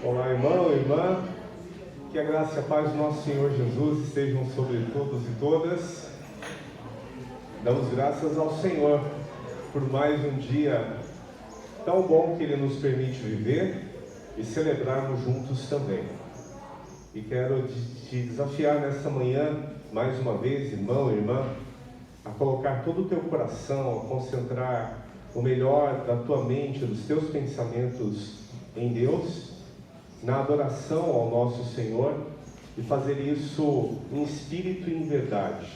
Olá, irmão, irmã. Que a graça e a paz do nosso Senhor Jesus estejam sobre todos e todas. Damos graças ao Senhor por mais um dia tão bom que Ele nos permite viver e celebrarmos juntos também. E quero te desafiar nesta manhã, mais uma vez, irmão, irmã, a colocar todo o teu coração, a concentrar o melhor da tua mente, dos teus pensamentos em Deus, na adoração ao nosso Senhor, e fazer isso em espírito e em verdade.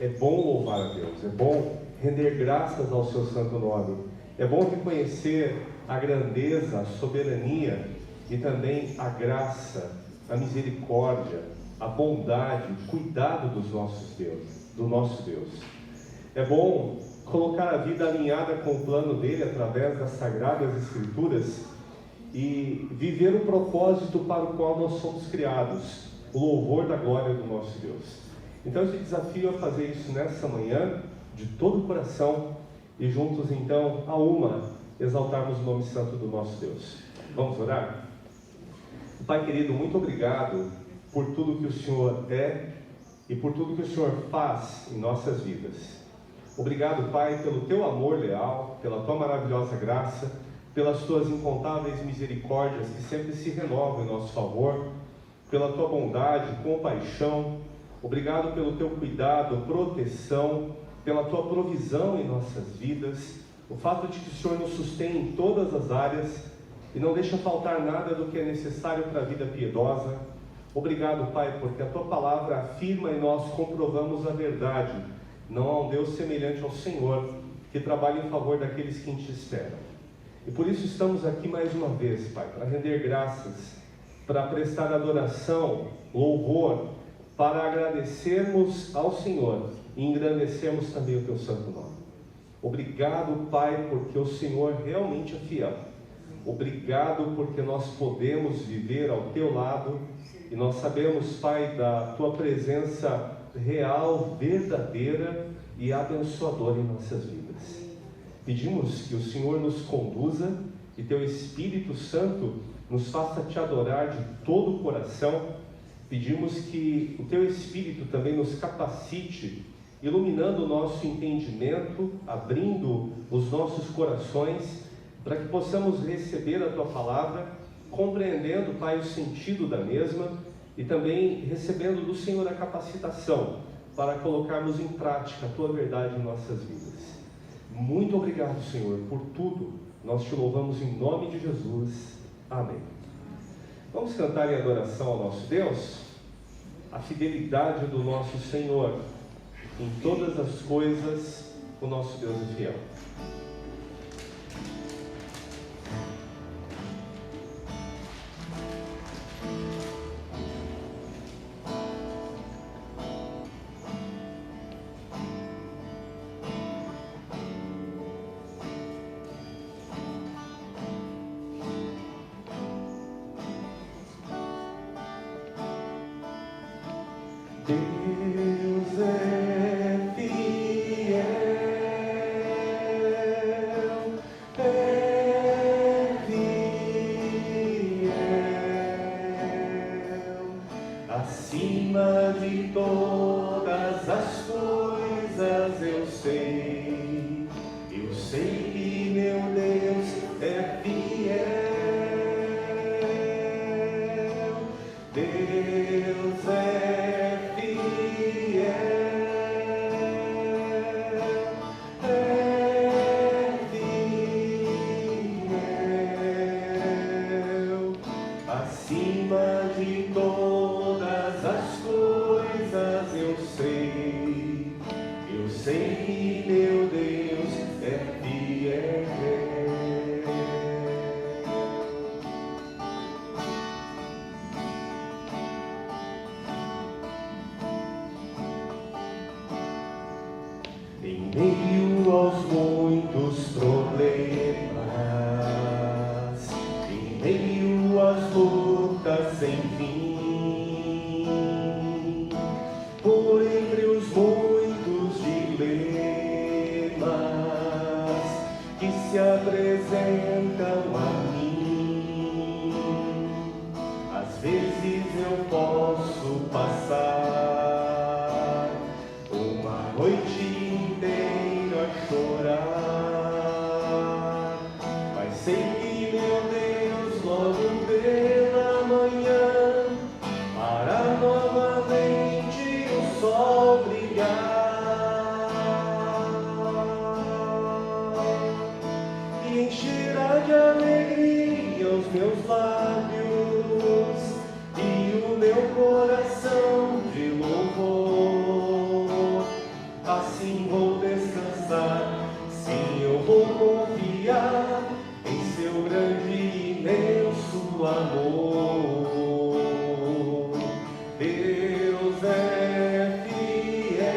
É bom louvar a Deus, é bom render graças ao seu santo nome, é bom reconhecer a grandeza, a soberania e também a graça, a misericórdia, a bondade, o cuidado do nosso Deus. É bom colocar a vida alinhada com o plano dele através das Sagradas Escrituras e viver o propósito para o qual nós somos criados, o louvor da glória do nosso Deus. Então eu te desafio a fazer isso nessa manhã, de todo o coração, e juntos então, a uma, exaltarmos o nome santo do nosso Deus. Vamos orar? Pai querido, muito obrigado por tudo que o Senhor é e por tudo que o Senhor faz em nossas vidas. Obrigado, Pai, pelo teu amor leal, pela tua maravilhosa graça, pelas tuas incontáveis misericórdias que sempre se renovam em nosso favor, pela tua bondade, compaixão. Obrigado pelo teu cuidado, proteção, pela tua provisão em nossas vidas, o fato de que o Senhor nos sustém em todas as áreas e não deixa faltar nada do que é necessário para a vida piedosa. Obrigado, Pai, porque a tua palavra afirma e nós comprovamos a verdade. Não há um Deus semelhante ao Senhor, que trabalha em favor daqueles que te esperam. E por isso estamos aqui mais uma vez, Pai, para render graças, para prestar adoração, louvor, para agradecermos ao Senhor e engrandecermos também o teu santo nome. Obrigado, Pai, porque o Senhor realmente é fiel. Obrigado porque nós podemos viver ao teu lado e nós sabemos, Pai, da tua presença real, verdadeira e abençoadora em nossas vidas. Pedimos que o Senhor nos conduza e teu Espírito Santo nos faça te adorar de todo o coração. Pedimos que o teu Espírito também nos capacite, iluminando o nosso entendimento, abrindo os nossos corações, para que possamos receber a tua palavra, compreendendo, Pai, o sentido da mesma e também recebendo do Senhor a capacitação para colocarmos em prática a tua verdade em nossas vidas. Muito obrigado, Senhor, por tudo. Nós te louvamos em nome de Jesus. Amém. Vamos cantar em adoração ao nosso Deus? A fidelidade do nosso Senhor. Em todas as coisas, o nosso Deus é fiel. Deus é fiel, acima de todas as coisas eu sei que meu Deus é fiel. Deus é fiel, acima de todas as coisas eu sei que meu Deus é fiel. Em meio aos muitos problemas, em meio às lutas sem fim, por entre os muitos dilemas que se apresentam a mim, noite inteira a chorar, mas sei que meu Deus logo pela manhã fará novamente o sol brilhar e encherá de alegria os meus lábios e o meu coração de louvor. Assim vou descansar, sim, eu vou confiar em seu grande e imenso amor. Deus é fiel,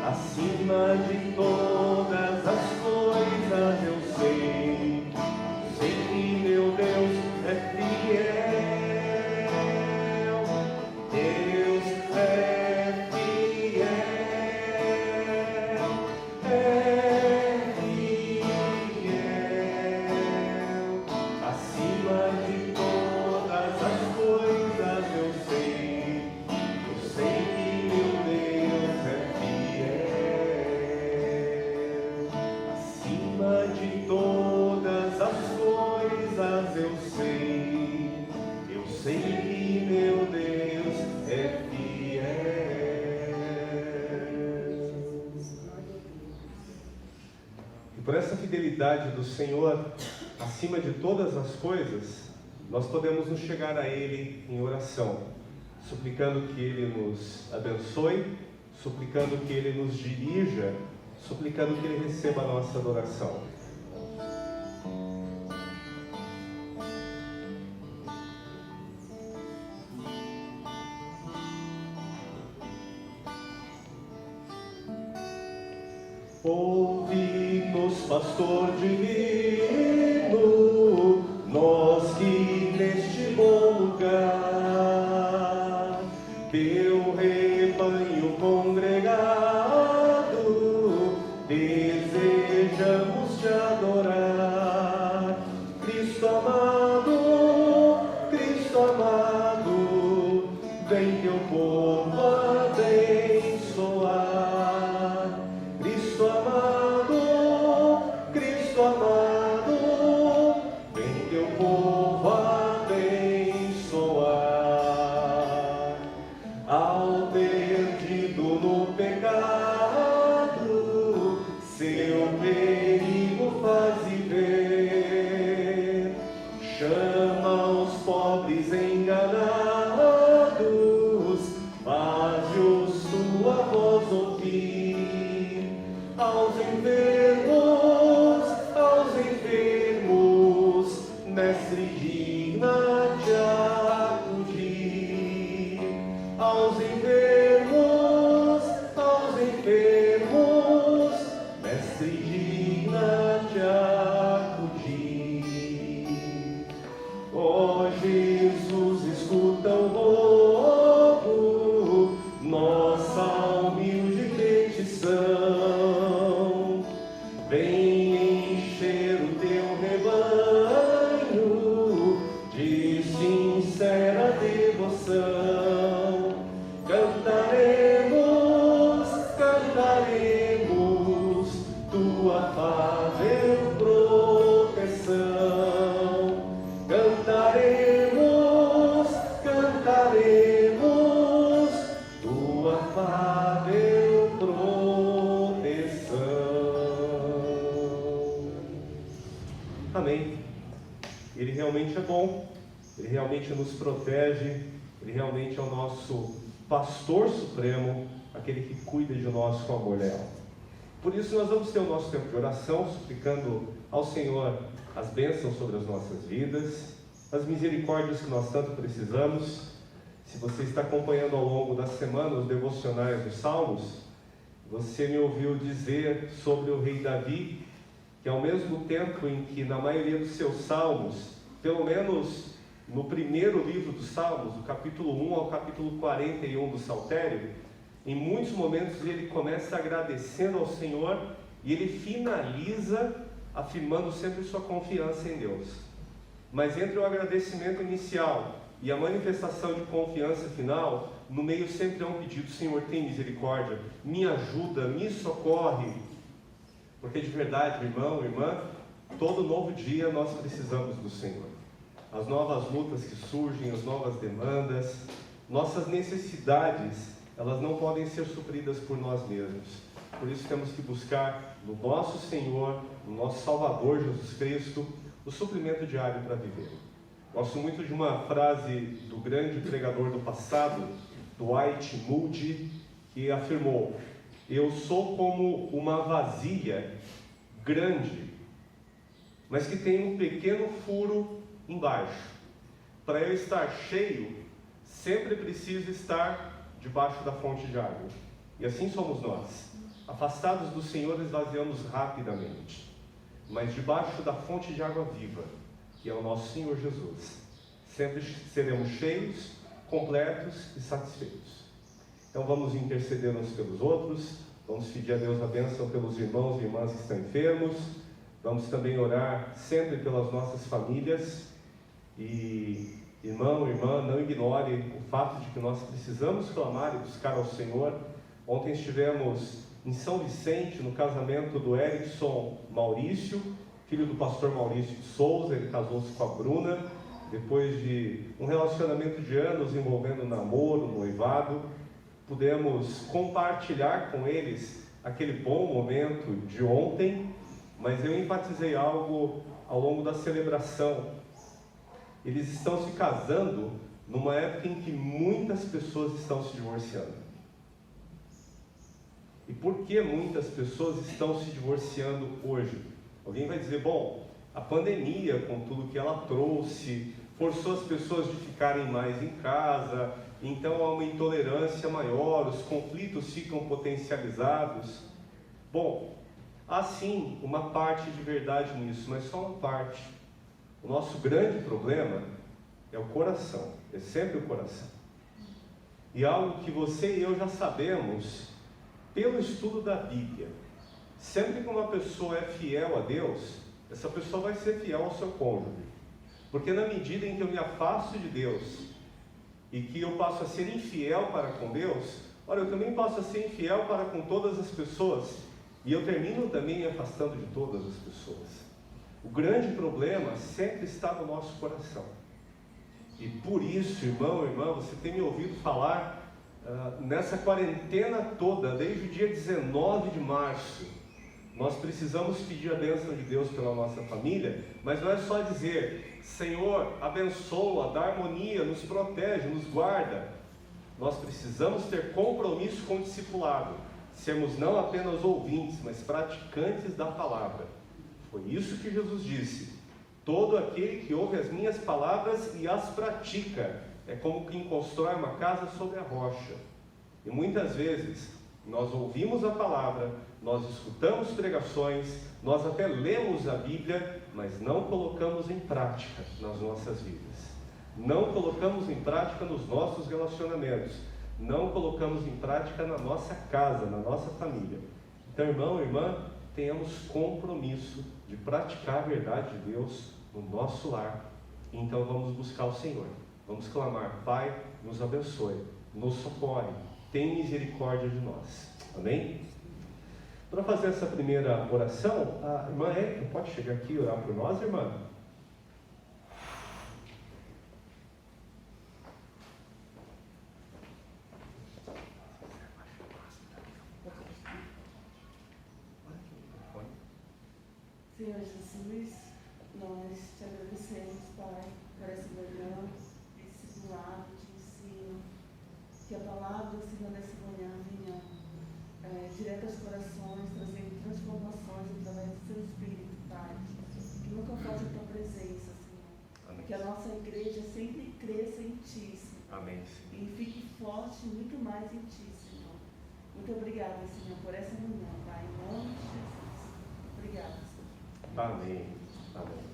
acima de todas as coisas eu sei que meu Deus é fiel. Deus é fiel, acima de todas as coisas eu sei que meu Deus é fiel. Acima de todas as coisas eu sei que meu Deus é fiel. E por essa fidelidade do Senhor, acima de todas as coisas, nós podemos nos chegar a Ele em oração, suplicando que Ele nos abençoe, suplicando que Ele nos dirija, suplicando que Ele receba a nossa adoração. Ouve-nos, pastor divino, nós que neste bom lugar, teu rebanho congregado, desejamos te adorar. Cristo amado, vem teu povo abençoar. Cristo amado, vem teu povo abençoar. Ao perdido no pecado, seu perigo faz ver. Chama os pobres enganados, faz-os sua voz ouvir. Aos enfermos, mestre digna-te acudir. Aos enfermos, mestre digna-te acudir. Ó Jesus, escuta o rogo, nossa humilde petição. Vem encher o teu rebanho de sincera devoção. Cantaremos tua afável proteção. Cantaremos tua afável proteção. Amém. Ele realmente é bom, Ele realmente nos protege, Ele realmente é o nosso pastor supremo, aquele que cuida de nós com amor leal. Por isso nós vamos ter o nosso tempo de oração, suplicando ao Senhor as bênçãos sobre as nossas vidas, as misericórdias que nós tanto precisamos. Se você está acompanhando ao longo da semana os devocionais dos Salmos, você me ouviu dizer sobre o rei Davi, que ao mesmo tempo em que na maioria dos seus salmos, pelo menos no primeiro livro dos Salmos, do capítulo 1 ao capítulo 41 do Saltério, em muitos momentos ele começa agradecendo ao Senhor e ele finaliza afirmando sempre sua confiança em Deus. Mas entre o agradecimento inicial e a manifestação de confiança final, no meio sempre há um pedido: Senhor, tem misericórdia, me ajuda, me socorre. Porque de verdade, irmão, irmã, todo novo dia nós precisamos do Senhor. As novas lutas que surgem, as novas demandas, nossas necessidades, elas não podem ser supridas por nós mesmos. Por isso temos que buscar no nosso Senhor, no nosso Salvador Jesus Cristo, o suprimento diário para viver. Gosto muito de uma frase do grande pregador do passado, Dwight Moody, que afirmou: eu sou como uma vasilha grande, mas que tem um pequeno furo embaixo. Para eu estar cheio, sempre preciso estar debaixo da fonte de água. E assim somos nós. Afastados do Senhor, esvaziamos rapidamente. Mas debaixo da fonte de água viva, que é o nosso Senhor Jesus, sempre seremos cheios, completos e satisfeitos. Então vamos interceder uns pelos outros, vamos pedir a Deus a bênção pelos irmãos e irmãs que estão enfermos, vamos também orar sempre pelas nossas famílias. E irmão, irmã, não ignore o fato de que nós precisamos clamar e buscar ao Senhor. Ontem estivemos em São Vicente, no casamento do Erickson Maurício, filho do pastor Maurício de Souza. Ele casou-se com a Bruna, depois de um relacionamento de anos envolvendo namoro, noivado. Pudemos compartilhar com eles aquele bom momento de ontem, mas eu enfatizei algo ao longo da celebração. Eles estão se casando numa época em que muitas pessoas estão se divorciando. E por que muitas pessoas estão se divorciando hoje? Alguém vai dizer: bom, a pandemia, com tudo que ela trouxe, forçou as pessoas de ficarem mais em casa, então há uma intolerância maior, os conflitos ficam potencializados. Bom, há sim uma parte de verdade nisso, mas só uma parte. O nosso grande problema é o coração, é sempre o coração. E algo que você e eu já sabemos pelo estudo da Bíblia: sempre que uma pessoa é fiel a Deus, essa pessoa vai ser fiel ao seu cônjuge. Porque na medida em que eu me afasto de Deus e que eu passo a ser infiel para com Deus, olha, eu também passo a ser infiel para com todas as pessoas, e eu termino também me afastando de todas as pessoas. O grande problema sempre está no nosso coração. E por isso, irmão, irmã, você tem me ouvido falar nessa quarentena toda, desde o dia 19 de março, nós precisamos pedir a bênção de Deus pela nossa família, mas não é só dizer: Senhor, abençoa, dá harmonia, nos protege, nos guarda. Nós precisamos ter compromisso com o discipulado, sermos não apenas ouvintes, mas praticantes da palavra. Foi isso que Jesus disse: todo aquele que ouve as minhas palavras e as pratica é como quem constrói uma casa sobre a rocha. E muitas vezes nós ouvimos a palavra, nós escutamos pregações, nós até lemos a Bíblia, mas não colocamos em prática nas nossas vidas. Não colocamos em prática nos nossos relacionamentos. Não colocamos em prática na nossa casa, na nossa família. Então, irmão, irmã, tenhamos compromisso de praticar a verdade de Deus no nosso lar. Então vamos buscar o Senhor. Vamos clamar: Pai, nos abençoe, nos socorre, tem misericórdia de nós. Amém? Para fazer essa primeira oração, a irmã Érica pode chegar aqui e orar por nós, irmã? Senhor Jesus, nós te agradecemos, Pai, por essa manhã, esse discipulado, de ensino, que a palavra, Senhor, nessa manhã venha direto aos corações, trazendo transformações através do seu Espírito, Pai. Que nunca falte a tua presença, Senhor. Amém. Que a nossa igreja sempre cresça em Ti, Senhor. Amém. E fique forte muito mais em Ti, Senhor. Muito obrigada, Senhor, por essa manhã, Pai, em nome de Jesus. Obrigada, Senhor. Amém. Amém.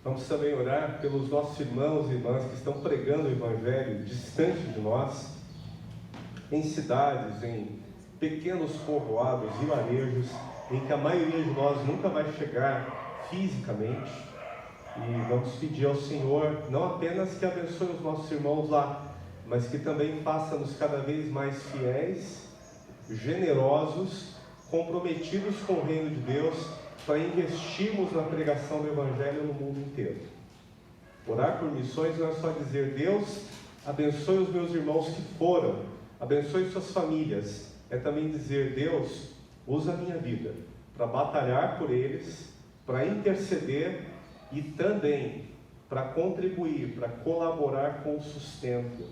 Vamos também orar pelos nossos irmãos e irmãs que estão pregando o Evangelho distante de nós, em cidades, em pequenos povoados, vilarejos, em que a maioria de nós nunca vai chegar fisicamente. E vamos pedir ao Senhor, não apenas que abençoe os nossos irmãos lá, mas que também faça-nos cada vez mais fiéis, generosos, comprometidos com o reino de Deus, para investirmos na pregação do Evangelho no mundo inteiro. Orar por missões não é só dizer: Deus, abençoe os meus irmãos que foram, abençoe suas famílias. É também dizer: Deus, usa a minha vida para batalhar por eles, para interceder e também para contribuir, para colaborar com o sustento.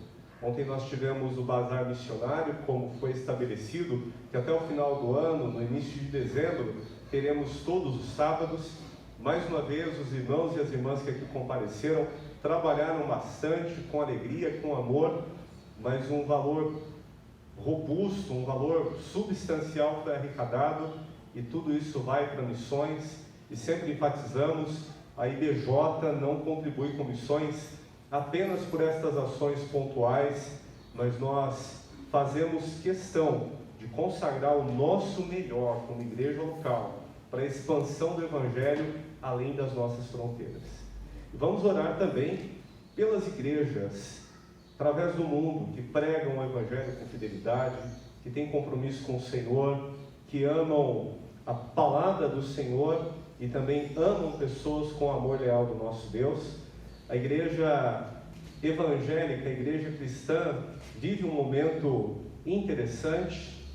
Ontem nós tivemos o bazar missionário, como foi estabelecido, que até o final do ano, no início de dezembro, teremos todos os sábados. Mais uma vez, os irmãos e as irmãs que aqui compareceram trabalharam bastante, com alegria, com amor, mas um valor robusto, um valor substancial foi arrecadado, e tudo isso vai para missões. E sempre enfatizamos: a IBJ não contribui com missões apenas por estas ações pontuais, mas nós fazemos questão de consagrar o nosso melhor como igreja local para a expansão do Evangelho além das nossas fronteiras. E vamos orar também pelas igrejas através do mundo que pregam o Evangelho com fidelidade, que têm compromisso com o Senhor, que amam a palavra do Senhor e também amam pessoas com o amor leal do nosso Deus. A igreja evangélica, a igreja cristã, vive um momento interessante,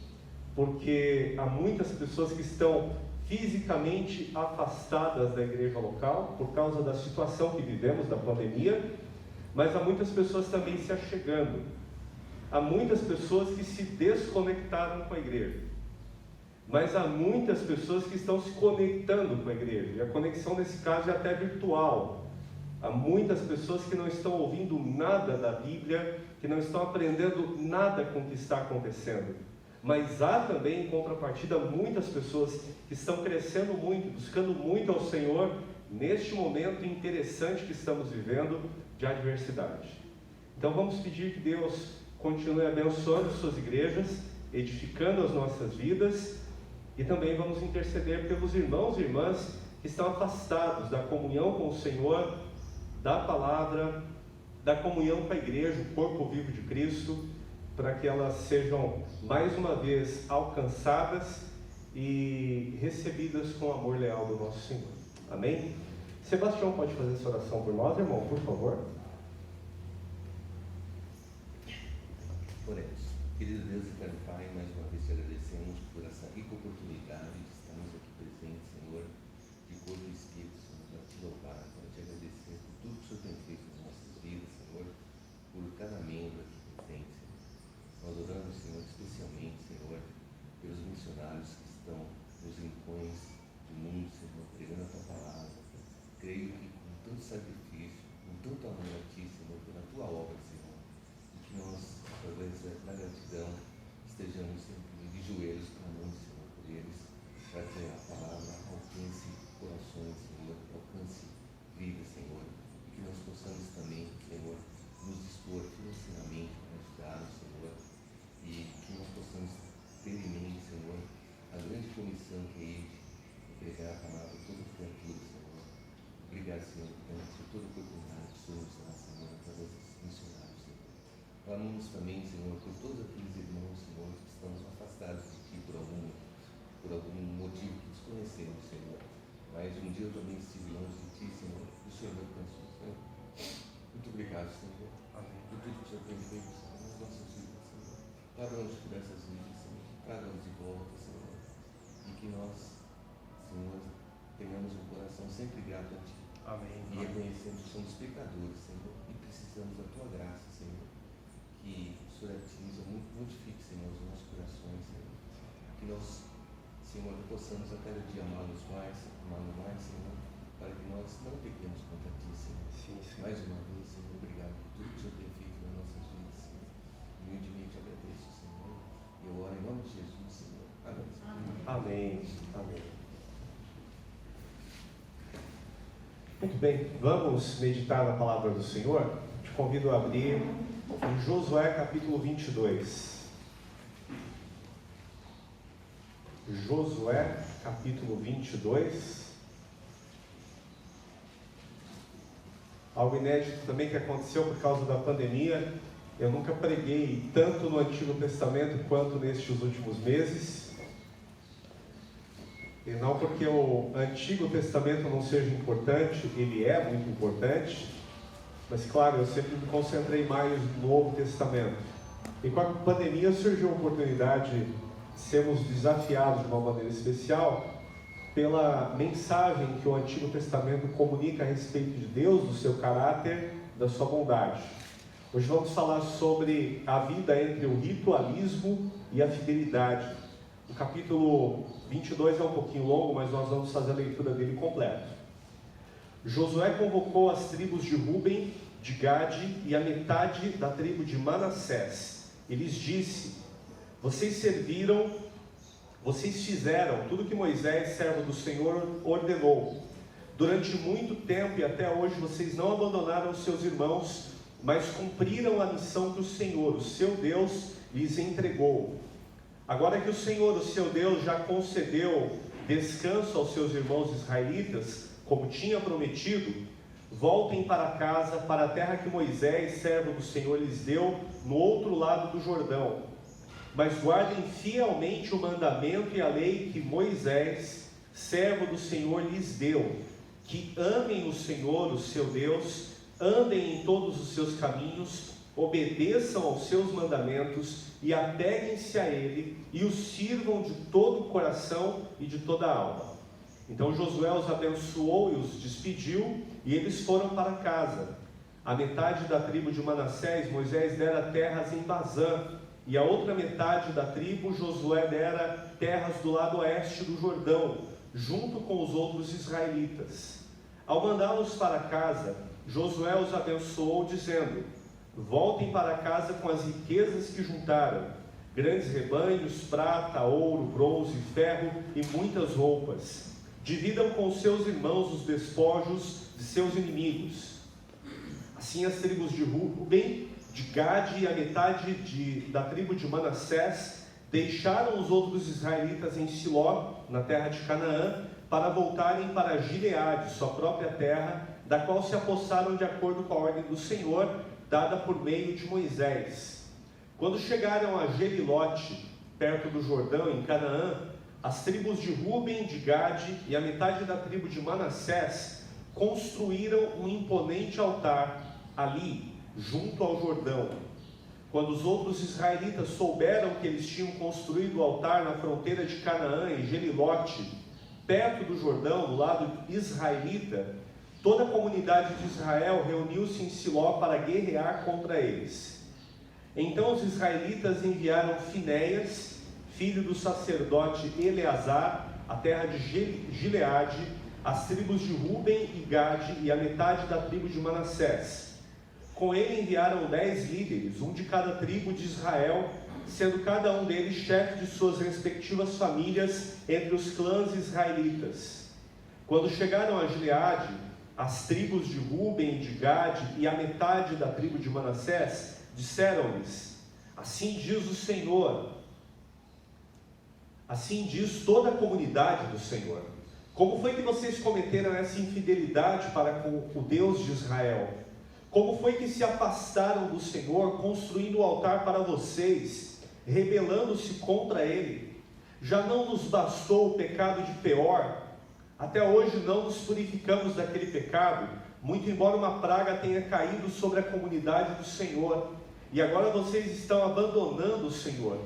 porque há muitas pessoas que estão fisicamente afastadas da igreja local, por causa da situação que vivemos, da pandemia, mas há muitas pessoas também se achegando. Há muitas pessoas que se desconectaram com a igreja, mas há muitas pessoas que estão se conectando com a igreja, e a conexão nesse caso é até virtual. Há muitas pessoas que não estão ouvindo nada da Bíblia, que não estão aprendendo nada com o que está acontecendo. Mas há também, em contrapartida, muitas pessoas que estão crescendo muito, buscando muito ao Senhor, neste momento interessante que estamos vivendo de adversidade. Então vamos pedir que Deus continue abençoando suas igrejas, edificando as nossas vidas, e também vamos interceder pelos irmãos e irmãs que estão afastados da comunhão com o Senhor, da palavra, da comunhão com a igreja, o corpo vivo de Cristo, para que elas sejam mais uma vez alcançadas e recebidas com o amor leal do nosso Senhor. Amém? Sebastião pode fazer essa oração por nós, irmão, por favor? Oremos. Querido Deus e Eterno Pai, mais uma vez te agradecemos por essa rica oportunidade de estarmos aqui presentes, Senhor, de corpo e espírito, Senhor, para te louvar, para te agradecer por tudo que o Senhor tem feito nas nossas vidas, Senhor, por cada membro aqui presente, Senhor. Nós oramos, Senhor, especialmente, Senhor, pelos missionários que estão nos rincões do mundo, Senhor, pregando a tua palavra. Creio que com tanto sacrifício, com tanto amor a ti, Senhor, pela tua obra, Senhor, e que nós, através da gratidão, estejamos sempre de joelhos clamando, Senhor, por eles, para que a palavra alcance corações, Senhor, alcance vidas, Senhor, e que nós possamos também, Senhor, nos dispor financeiramente para ajudá-los, Senhor, e que nós possamos ter em mente, Senhor, a grande comissão que é de pregar a palavra a toda criatura, Senhor. Obrigado, Senhor, por toda a oportunidade que o Senhor nos dá, Senhor, através dos missionários, Senhor. Clamamos também, Senhor, por todos aqueles irmãos, Senhor, que estão afastados de Ti por algum motivo que desconhecemos, Senhor. Mas um dia eu também estive longe de Ti, Senhor, e o Senhor me alcançou, Senhor. Muito obrigado, Senhor, por tudo que o Senhor tem feito, Senhor, nas nossas vidas, Senhor. Traga-nos por essas vidas, Senhor. Traga-nos de volta, Senhor. E que nós, Senhor, tenhamos um coração sempre grato a Ti. Amém. E reconhecendo que somos pecadores, Senhor, e precisamos da Tua graça, Senhor. Que o Senhor atinja, modifique, Senhor, os nossos corações, Senhor. Que nós, Senhor, possamos a cada dia amá-los mais, Senhor, para que nós não pequemos contra Ti, Senhor. Sim, sim. Mais uma vez, Senhor, obrigado por tudo que o Senhor tem feito nas nossas vidas, Senhor. Humildemente agradeço, Senhor. E eu oro em nome de Jesus, Senhor. Amém. Amém. Amém. Muito bem, vamos meditar na palavra do Senhor. Te convido a abrir em Josué capítulo 22. Josué capítulo 22. algo inédito também que aconteceu por causa da pandemia. Eu nunca preguei tanto no Antigo Testamento quanto nestes últimos meses. E não porque o Antigo Testamento não seja importante, ele é muito importante, mas claro, eu sempre me concentrei mais no Novo Testamento. E com a pandemia surgiu a oportunidade de sermos desafiados de uma maneira especial pela mensagem que o Antigo Testamento comunica a respeito de Deus, do seu caráter, da sua bondade. Hoje vamos falar sobre a vida entre o ritualismo e a fidelidade. O capítulo 22 é um pouquinho longo, mas nós vamos fazer a leitura dele completo. Josué convocou as tribos de Ruben, de Gade e a metade da tribo de Manassés. E lhes disse: vocês fizeram tudo que Moisés, servo do Senhor, ordenou. Durante muito tempo e até hoje vocês não abandonaram os seus irmãos, mas cumpriram a missão que o Senhor, o seu Deus, lhes entregou. Agora que o Senhor, o seu Deus, já concedeu descanso aos seus irmãos israelitas, como tinha prometido, voltem para casa, para a terra que Moisés, servo do Senhor, lhes deu no outro lado do Jordão. Mas guardem fielmente o mandamento e a lei que Moisés, servo do Senhor, lhes deu, que amem o Senhor, o seu Deus, andem em todos os seus caminhos, obedeçam aos seus mandamentos e apeguem-se a Ele e os sirvam de todo o coração e de toda a alma. Então Josué os abençoou e os despediu, e eles foram para casa. A metade da tribo de Manassés, Moisés dera terras em Bazã, e a outra metade da tribo, Josué dera terras do lado oeste do Jordão, junto com os outros israelitas. Ao mandá-los para casa, Josué os abençoou, dizendo: voltem para casa com as riquezas que juntaram, grandes rebanhos, prata, ouro, bronze, ferro e muitas roupas. Dividam com seus irmãos os despojos de seus inimigos. Assim as tribos de Ruben, de Gade e a metade da tribo de Manassés deixaram os outros israelitas em Siló, na terra de Canaã, para voltarem para Gileade, sua própria terra, da qual se apossaram de acordo com a ordem do Senhor, dada por meio de Moisés. Quando chegaram a Gelilote, perto do Jordão, em Canaã, as tribos de Ruben, de Gade e a metade da tribo de Manassés construíram um imponente altar ali, junto ao Jordão. Quando os outros israelitas souberam que eles tinham construído o altar na fronteira de Canaã, em Gelilote, perto do Jordão, do lado israelita, toda a comunidade de Israel reuniu-se em Siló para guerrear contra eles. Então os israelitas enviaram Finéias, filho do sacerdote Eleazar, à terra de Gileade, as tribos de Ruben e Gade e a metade da tribo de Manassés. Com ele enviaram 10 líderes, um de cada tribo de Israel, sendo cada um deles chefe de suas respectivas famílias entre os clãs israelitas. Quando chegaram a Gileade, as tribos de Ruben, de Gade e a metade da tribo de Manassés disseram-lhes: assim diz o Senhor, assim diz toda a comunidade do Senhor, como foi que vocês cometeram essa infidelidade para com o Deus de Israel? Como foi que se afastaram do Senhor, construindo o altar para vocês, rebelando-se contra Ele? Já não nos bastou o pecado de Peor? Até hoje não nos purificamos daquele pecado, muito embora uma praga tenha caído sobre a comunidade do Senhor, e agora vocês estão abandonando o Senhor.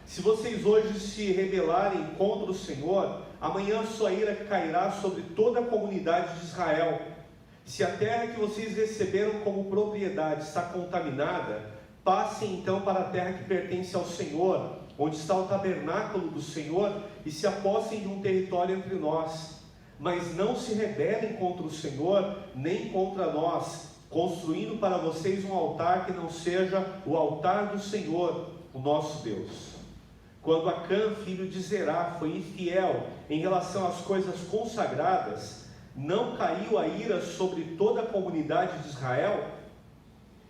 Se vocês hoje se rebelarem contra o Senhor, amanhã sua ira cairá sobre toda a comunidade de Israel. Se a terra que vocês receberam como propriedade está contaminada, passem então para a terra que pertence ao Senhor, onde está o tabernáculo do Senhor, e se apossem de um território entre nós. Mas não se rebelem contra o Senhor, nem contra nós, construindo para vocês um altar que não seja o altar do Senhor, o nosso Deus. Quando Acã, filho de Zerá, foi infiel em relação às coisas consagradas, não caiu a ira sobre toda a comunidade de Israel?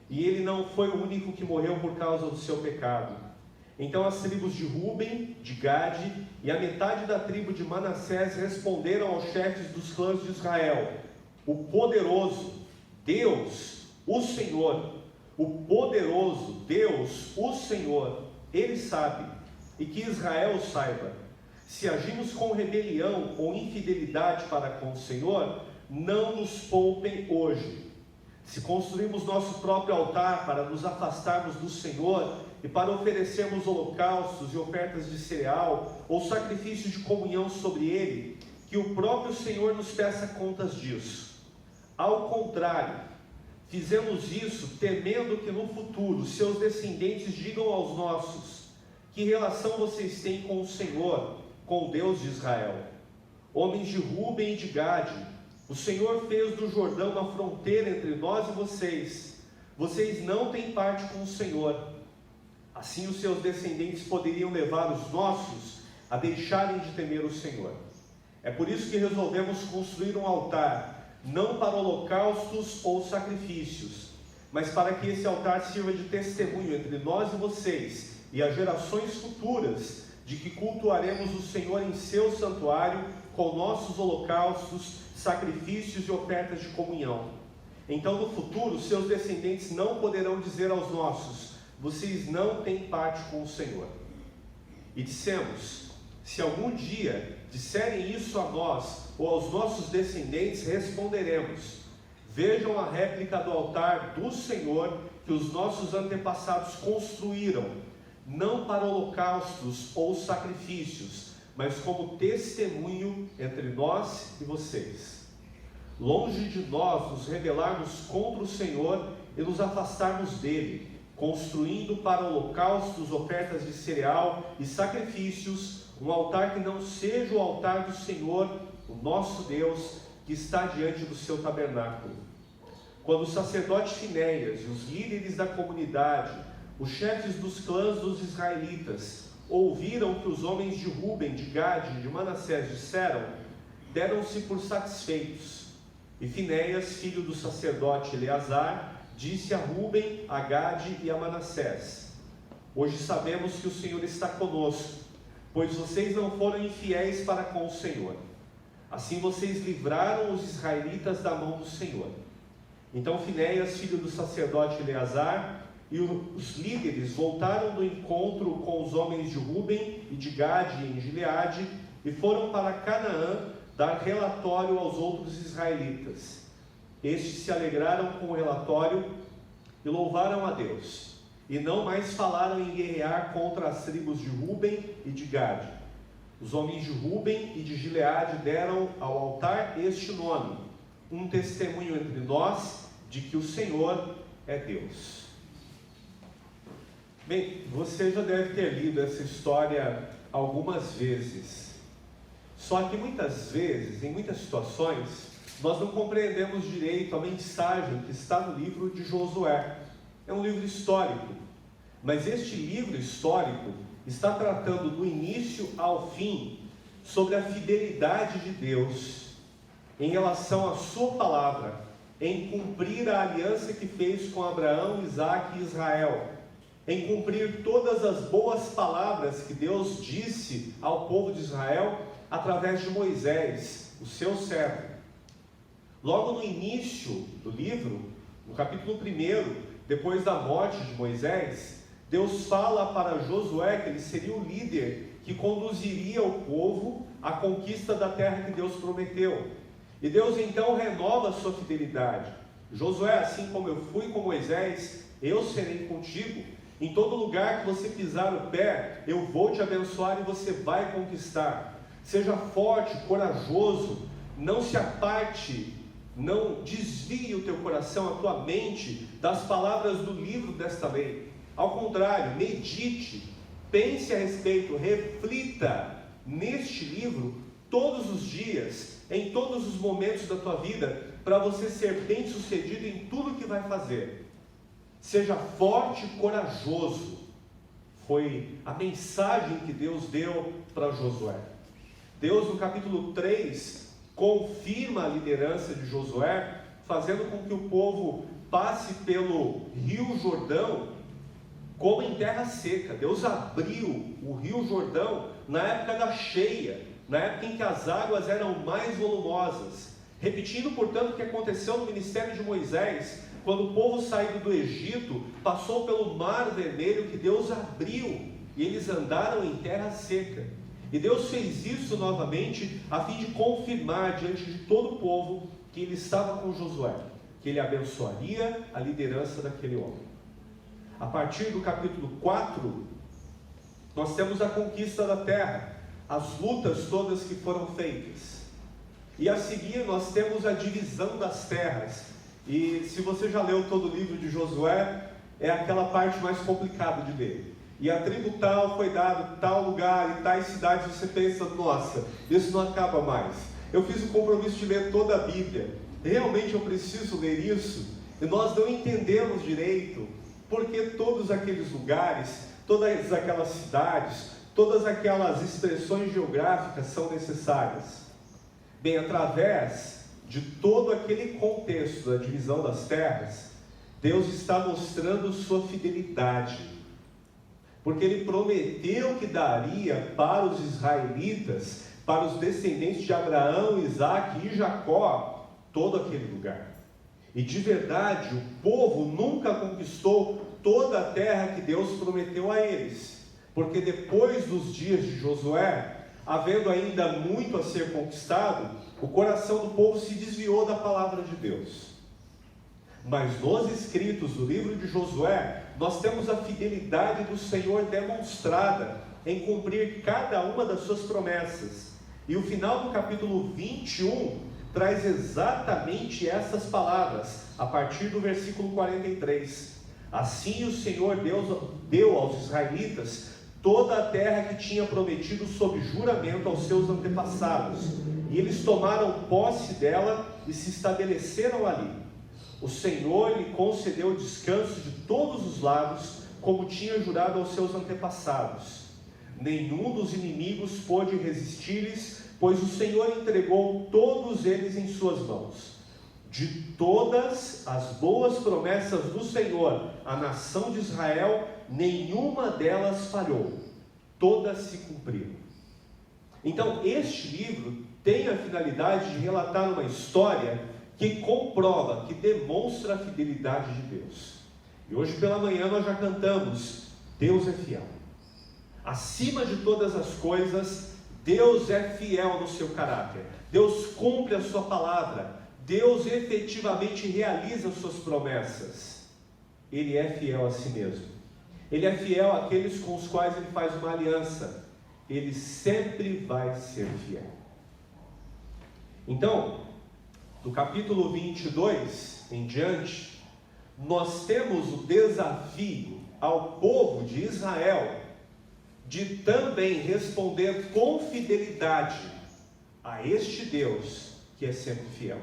E ele não foi o único que morreu por causa do seu pecado. Então as tribos de Ruben, de Gade e a metade da tribo de Manassés responderam aos chefes dos clãs de Israel: o poderoso Deus, o Senhor, o poderoso Deus, o Senhor, Ele sabe, e que Israel saiba, se agimos com rebelião ou infidelidade para com o Senhor, não nos poupem hoje. Se construímos nosso próprio altar para nos afastarmos do Senhor e para oferecermos holocaustos e ofertas de cereal ou sacrifícios de comunhão sobre ele, que o próprio Senhor nos peça contas disso. Ao contrário, fizemos isso temendo que no futuro seus descendentes digam aos nossos: que relação vocês têm com o Senhor, com o Deus de Israel? Homens de Ruben e de Gade, o Senhor fez do Jordão uma fronteira entre nós e vocês. Vocês não têm parte com o Senhor. Assim os seus descendentes poderiam levar os nossos a deixarem de temer o Senhor. É por isso que resolvemos construir um altar, não para holocaustos ou sacrifícios, mas para que esse altar sirva de testemunho entre nós e vocês e as gerações futuras, de que cultuaremos o Senhor em seu santuário com nossos holocaustos, sacrifícios e ofertas de comunhão. Então no futuro seus descendentes não poderão dizer aos nossos: vocês não têm parte com o Senhor. E dissemos: se algum dia disserem isso a nós ou aos nossos descendentes, responderemos: vejam a réplica do altar do Senhor que os nossos antepassados construíram, não para holocaustos ou sacrifícios, mas como testemunho entre nós e vocês. Longe de nós nos rebelarmos contra o Senhor e nos afastarmos dele, construindo para holocaustos, ofertas de cereal e sacrifícios, um altar que não seja o altar do Senhor, o nosso Deus, que está diante do seu tabernáculo. Quando o sacerdote Finéias e os líderes da comunidade, os chefes dos clãs dos israelitas, ouviram que os homens de Ruben, de Gade e de Manassés disseram, deram-se por satisfeitos. E Finéias, filho do sacerdote Eleazar, disse a Ruben, a Gade e a Manassés: hoje sabemos que o Senhor está conosco, pois vocês não foram infiéis para com o Senhor. Assim vocês livraram os israelitas da mão do Senhor. Então Finéias, filho do sacerdote Eleazar, e os líderes voltaram do encontro com os homens de Ruben e de Gade em Gileade e foram para Canaã dar relatório aos outros israelitas. Estes se alegraram com o relatório e louvaram a Deus, e não mais falaram em guerrear contra as tribos de Ruben e de Gade. Os homens de Ruben e de Gileade deram ao altar este nome: um testemunho entre nós de que o Senhor é Deus. Bem, você já deve ter lido essa história algumas vezes. Só que muitas vezes, em muitas situações, nós não compreendemos direito a mensagem que está no livro de Josué. É um livro histórico, mas este livro histórico está tratando do início ao fim sobre a fidelidade de Deus em relação à sua palavra, em cumprir a aliança que fez com Abraão, Isaque e Israel, em cumprir todas as boas palavras que Deus disse ao povo de Israel através de Moisés, o seu servo. Logo no início do livro, no capítulo 1, depois da morte de Moisés, Deus fala para Josué que ele seria o líder que conduziria o povo à conquista da terra que Deus prometeu. E Deus então renova a sua fidelidade. Josué, assim como eu fui com Moisés, eu serei contigo. Em todo lugar que você pisar o pé, eu vou te abençoar e você vai conquistar. Seja forte, corajoso, não se aparte, não desvie o teu coração, a tua mente das palavras do livro desta lei. Ao contrário, medite, pense a respeito, reflita neste livro todos os dias, em todos os momentos da tua vida, para você ser bem sucedido em tudo que vai fazer. Seja forte e corajoso. Foi a mensagem que Deus deu para Josué. Deus, no capítulo 3, confirma a liderança de Josué, fazendo com que o povo passe pelo Rio Jordão como em terra seca. Deus abriu o Rio Jordão na época da cheia, na época em que as águas eram mais volumosas, repetindo, portanto, o que aconteceu no ministério de Moisés, quando o povo saído do Egito passou pelo Mar Vermelho, que Deus abriu, e eles andaram em terra seca. E Deus fez isso novamente, a fim de confirmar diante de todo o povo que ele estava com Josué, que ele abençoaria a liderança daquele homem. A partir do capítulo 4, nós temos a conquista da terra, as lutas todas que foram feitas. E a seguir nós temos a divisão das terras. E se você já leu todo o livro de Josué, é aquela parte mais complicada de ler. E a tribo tal foi dado tal lugar e tais cidades, você pensa, nossa, isso não acaba mais. Eu fiz o compromisso de ler toda a Bíblia, realmente eu preciso ler isso, e nós não entendemos direito porque todos aqueles lugares, todas aquelas cidades, todas aquelas expressões geográficas são necessárias. Bem, através de todo aquele contexto da divisão das terras, Deus está mostrando sua fidelidade, porque Ele prometeu que daria para os israelitas, para os descendentes de Abraão, Isaque e Jacó, todo aquele lugar. E de verdade, o povo nunca conquistou toda a terra que Deus prometeu a eles, porque depois dos dias de Josué, havendo ainda muito a ser conquistado, o coração do povo se desviou da palavra de Deus. Mas nos escritos do livro de Josué, nós temos a fidelidade do Senhor demonstrada em cumprir cada uma das suas promessas. E o final do capítulo 21 traz exatamente essas palavras, a partir do versículo 43. Assim o Senhor Deus deu aos israelitas toda a terra que tinha prometido sob juramento aos seus antepassados, e eles tomaram posse dela e se estabeleceram ali. O Senhor lhe concedeu descanso de todos os lados, como tinha jurado aos seus antepassados. Nenhum dos inimigos pôde resistir-lhes, pois o Senhor entregou todos eles em suas mãos. De todas as boas promessas do Senhor à nação de Israel, nenhuma delas falhou, todas se cumpriram. Então, este livro tem a finalidade de relatar uma história que comprova, que demonstra a fidelidade de Deus. E hoje pela manhã nós já cantamos, Deus é fiel. Acima de todas as coisas, Deus é fiel no seu caráter. Deus cumpre a sua palavra. Deus efetivamente realiza as suas promessas. Ele é fiel a si mesmo. Ele é fiel àqueles com os quais Ele faz uma aliança. Ele sempre vai ser fiel. Então, do capítulo 22 em diante, nós temos o desafio ao povo de Israel de também responder com fidelidade a este Deus que é sempre fiel.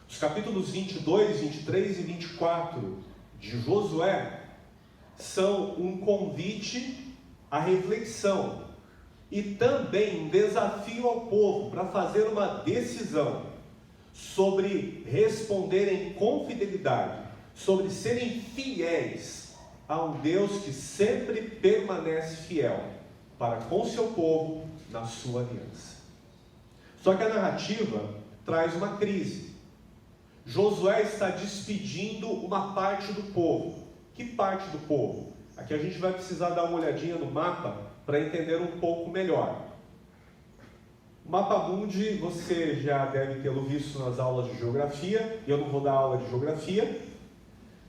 Os capítulos 22, 23 e 24 de Josué são um convite à reflexão e também um desafio ao povo para fazer uma decisão sobre responderem com fidelidade, sobre serem fiéis a um Deus que sempre permanece fiel para com seu povo na sua aliança. Só que a narrativa traz uma crise. Josué está despedindo uma parte do povo. Que parte do povo? Aqui a gente vai precisar dar uma olhadinha no mapa para entender um pouco melhor. O mapa mundi você já deve tê-lo visto nas aulas de geografia, e eu não vou dar aula de geografia.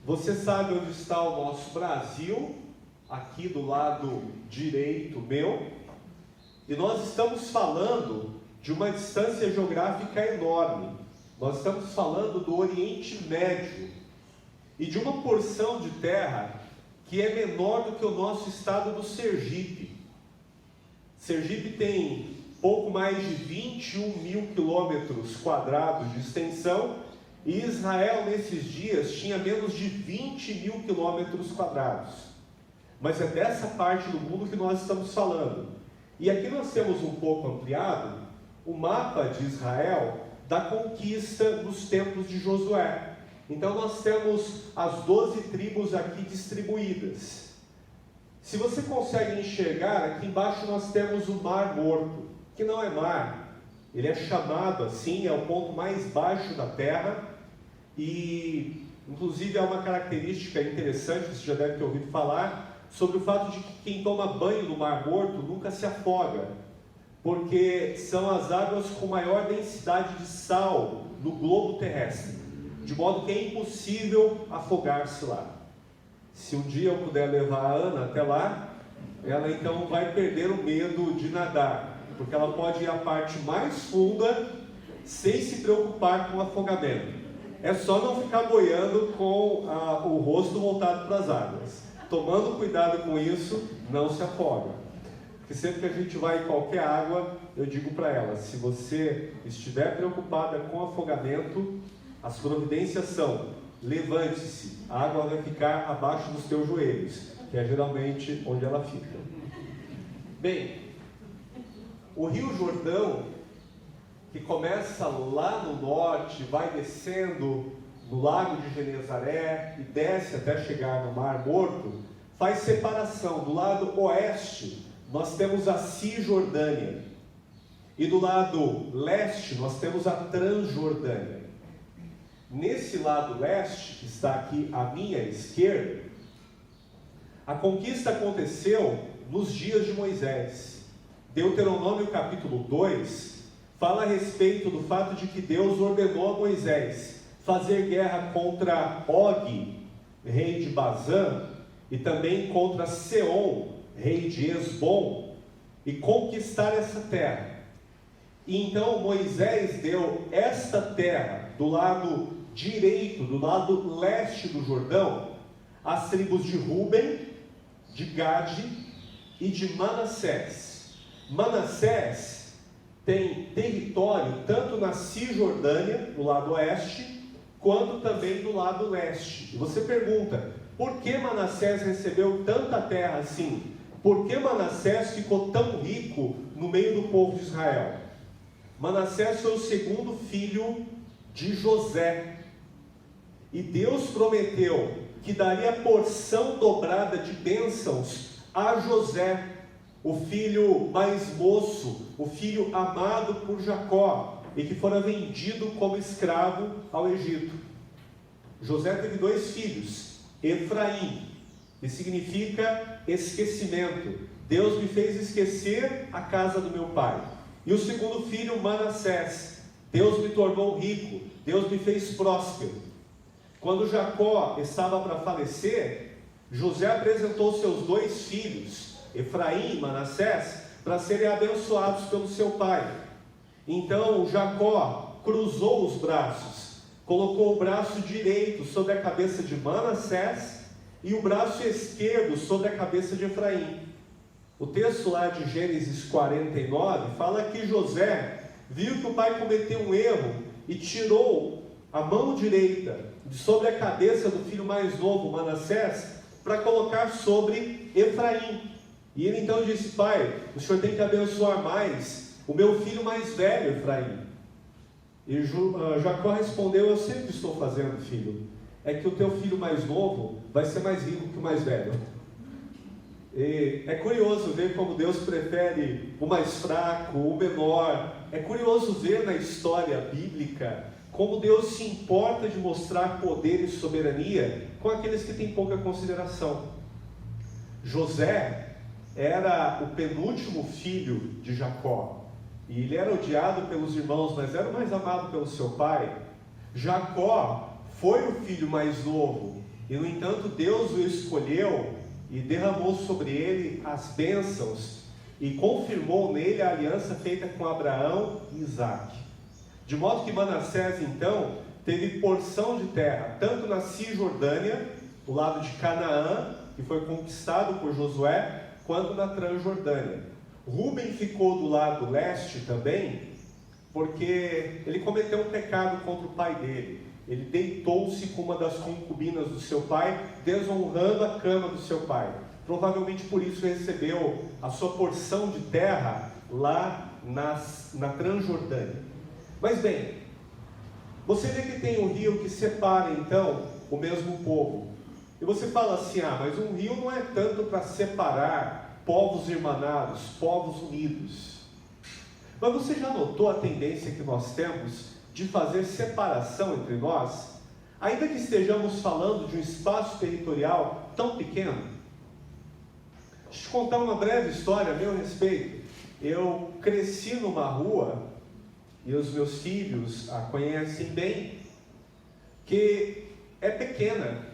Você sabe onde está o nosso Brasil, aqui do lado direito meu, e nós estamos falando de uma distância geográfica enorme. Nós estamos falando do Oriente Médio e de uma porção de terra que é menor do que o nosso estado do Sergipe. Sergipe tem pouco mais de 21 mil quilômetros quadrados de extensão, e Israel nesses dias tinha menos de 20 mil quilômetros quadrados. Mas é dessa parte do mundo que nós estamos falando. E aqui nós temos um pouco ampliado o mapa de Israel da conquista nos tempos de Josué. Então nós temos as 12 tribos aqui distribuídas. Se você consegue enxergar, aqui embaixo nós temos o Mar Morto, que não é mar, Ele é chamado assim, é o ponto mais baixo da terra, e inclusive há uma característica interessante, você já deve ter ouvido falar, sobre o fato de que quem toma banho no Mar Morto nunca se afoga, porque são as águas com maior densidade de sal no globo terrestre, de modo que é impossível afogar-se lá. Se um dia eu puder levar a Ana até lá, ela então vai perder o medo de nadar, porque ela pode ir à parte mais funda sem se preocupar com o afogamento. É só não ficar boiando com o rosto voltado para as águas. Tomando cuidado com isso, não se afoga. Porque sempre que a gente vai em qualquer água, eu digo para ela, se você estiver preocupada com afogamento, as providências são: levante-se, a água vai ficar abaixo dos teus joelhos, que é geralmente onde ela fica. Bem, o Rio Jordão, que começa lá no norte, vai descendo no Lago de Genezaré e desce até chegar no Mar Morto, faz separação. Do lado oeste, nós temos a Cisjordânia, e do lado leste, nós temos a Transjordânia. Nesse lado leste, que está aqui à minha esquerda, a conquista aconteceu nos dias de Moisés. Deuteronômio capítulo 2 fala a respeito do fato de que Deus ordenou a Moisés fazer guerra contra Og, rei de Bazã, e também contra Seom, rei de Esbom, e conquistar essa terra. E então Moisés deu esta terra do lado direito, do lado leste do Jordão, às tribos de Ruben, de Gade e de Manassés. Manassés tem território tanto na Cisjordânia, no lado oeste, quanto também no lado leste. E você pergunta, por que Manassés recebeu tanta terra assim? Por que Manassés ficou tão rico no meio do povo de Israel? Manassés foi o segundo filho de José. E Deus prometeu que daria porção dobrada de bênçãos a José, o filho mais moço, o filho amado por Jacó, e que fora vendido como escravo ao Egito. José teve 2 filhos, Efraim, que significa esquecimento. Deus me fez esquecer a casa do meu pai. E o segundo filho, Manassés, Deus me tornou rico, Deus me fez próspero. Quando Jacó estava para falecer, José apresentou seus 2 filhos, Efraim e Manassés, para serem abençoados pelo seu pai. Então Jacó cruzou os braços, colocou o braço direito sobre a cabeça de Manassés e o braço esquerdo sobre a cabeça de Efraim. O texto lá de Gênesis 49 fala que José viu que o pai cometeu um erro e tirou a mão direita de sobre a cabeça do filho mais novo, Manassés, para colocar sobre Efraim. E ele então disse: pai, o senhor tem que abençoar mais o meu filho mais velho, Efraim. E Jacó respondeu: eu sei o que estou fazendo, filho. É que o teu filho mais novo vai ser mais rico que o mais velho. E é curioso ver como Deus prefere o mais fraco, o menor. É curioso ver na história bíblica como Deus se importa de mostrar poder e soberania com aqueles que têm pouca consideração. José era o penúltimo filho de Jacó, e ele era odiado pelos irmãos, mas era o mais amado pelo seu pai. Jacó foi o filho mais novo, e no entanto Deus o escolheu e derramou sobre ele as bênçãos, e confirmou nele a aliança feita com Abraão e Isaque. De modo que Manassés então teve porção de terra, tanto na Cisjordânia, o lado de Canaã, que foi conquistado por Josué, quanto na Transjordânia. Ruben ficou do lado leste também, porque ele cometeu um pecado contra o pai dele. Ele deitou-se com uma das concubinas do seu pai, desonrando a cama do seu pai. Provavelmente por isso recebeu a sua porção de terra lá na Transjordânia. Mas bem, você vê que tem um rio que separa então o mesmo povo. E você fala assim: ah, mas um rio não é tanto para separar povos irmanados, povos unidos. Mas você já notou a tendência que nós temos de fazer separação entre nós, ainda que estejamos falando de um espaço territorial tão pequeno? Deixa eu te contar uma breve história a meu respeito. Eu cresci numa rua, e os meus filhos a conhecem bem, que é pequena.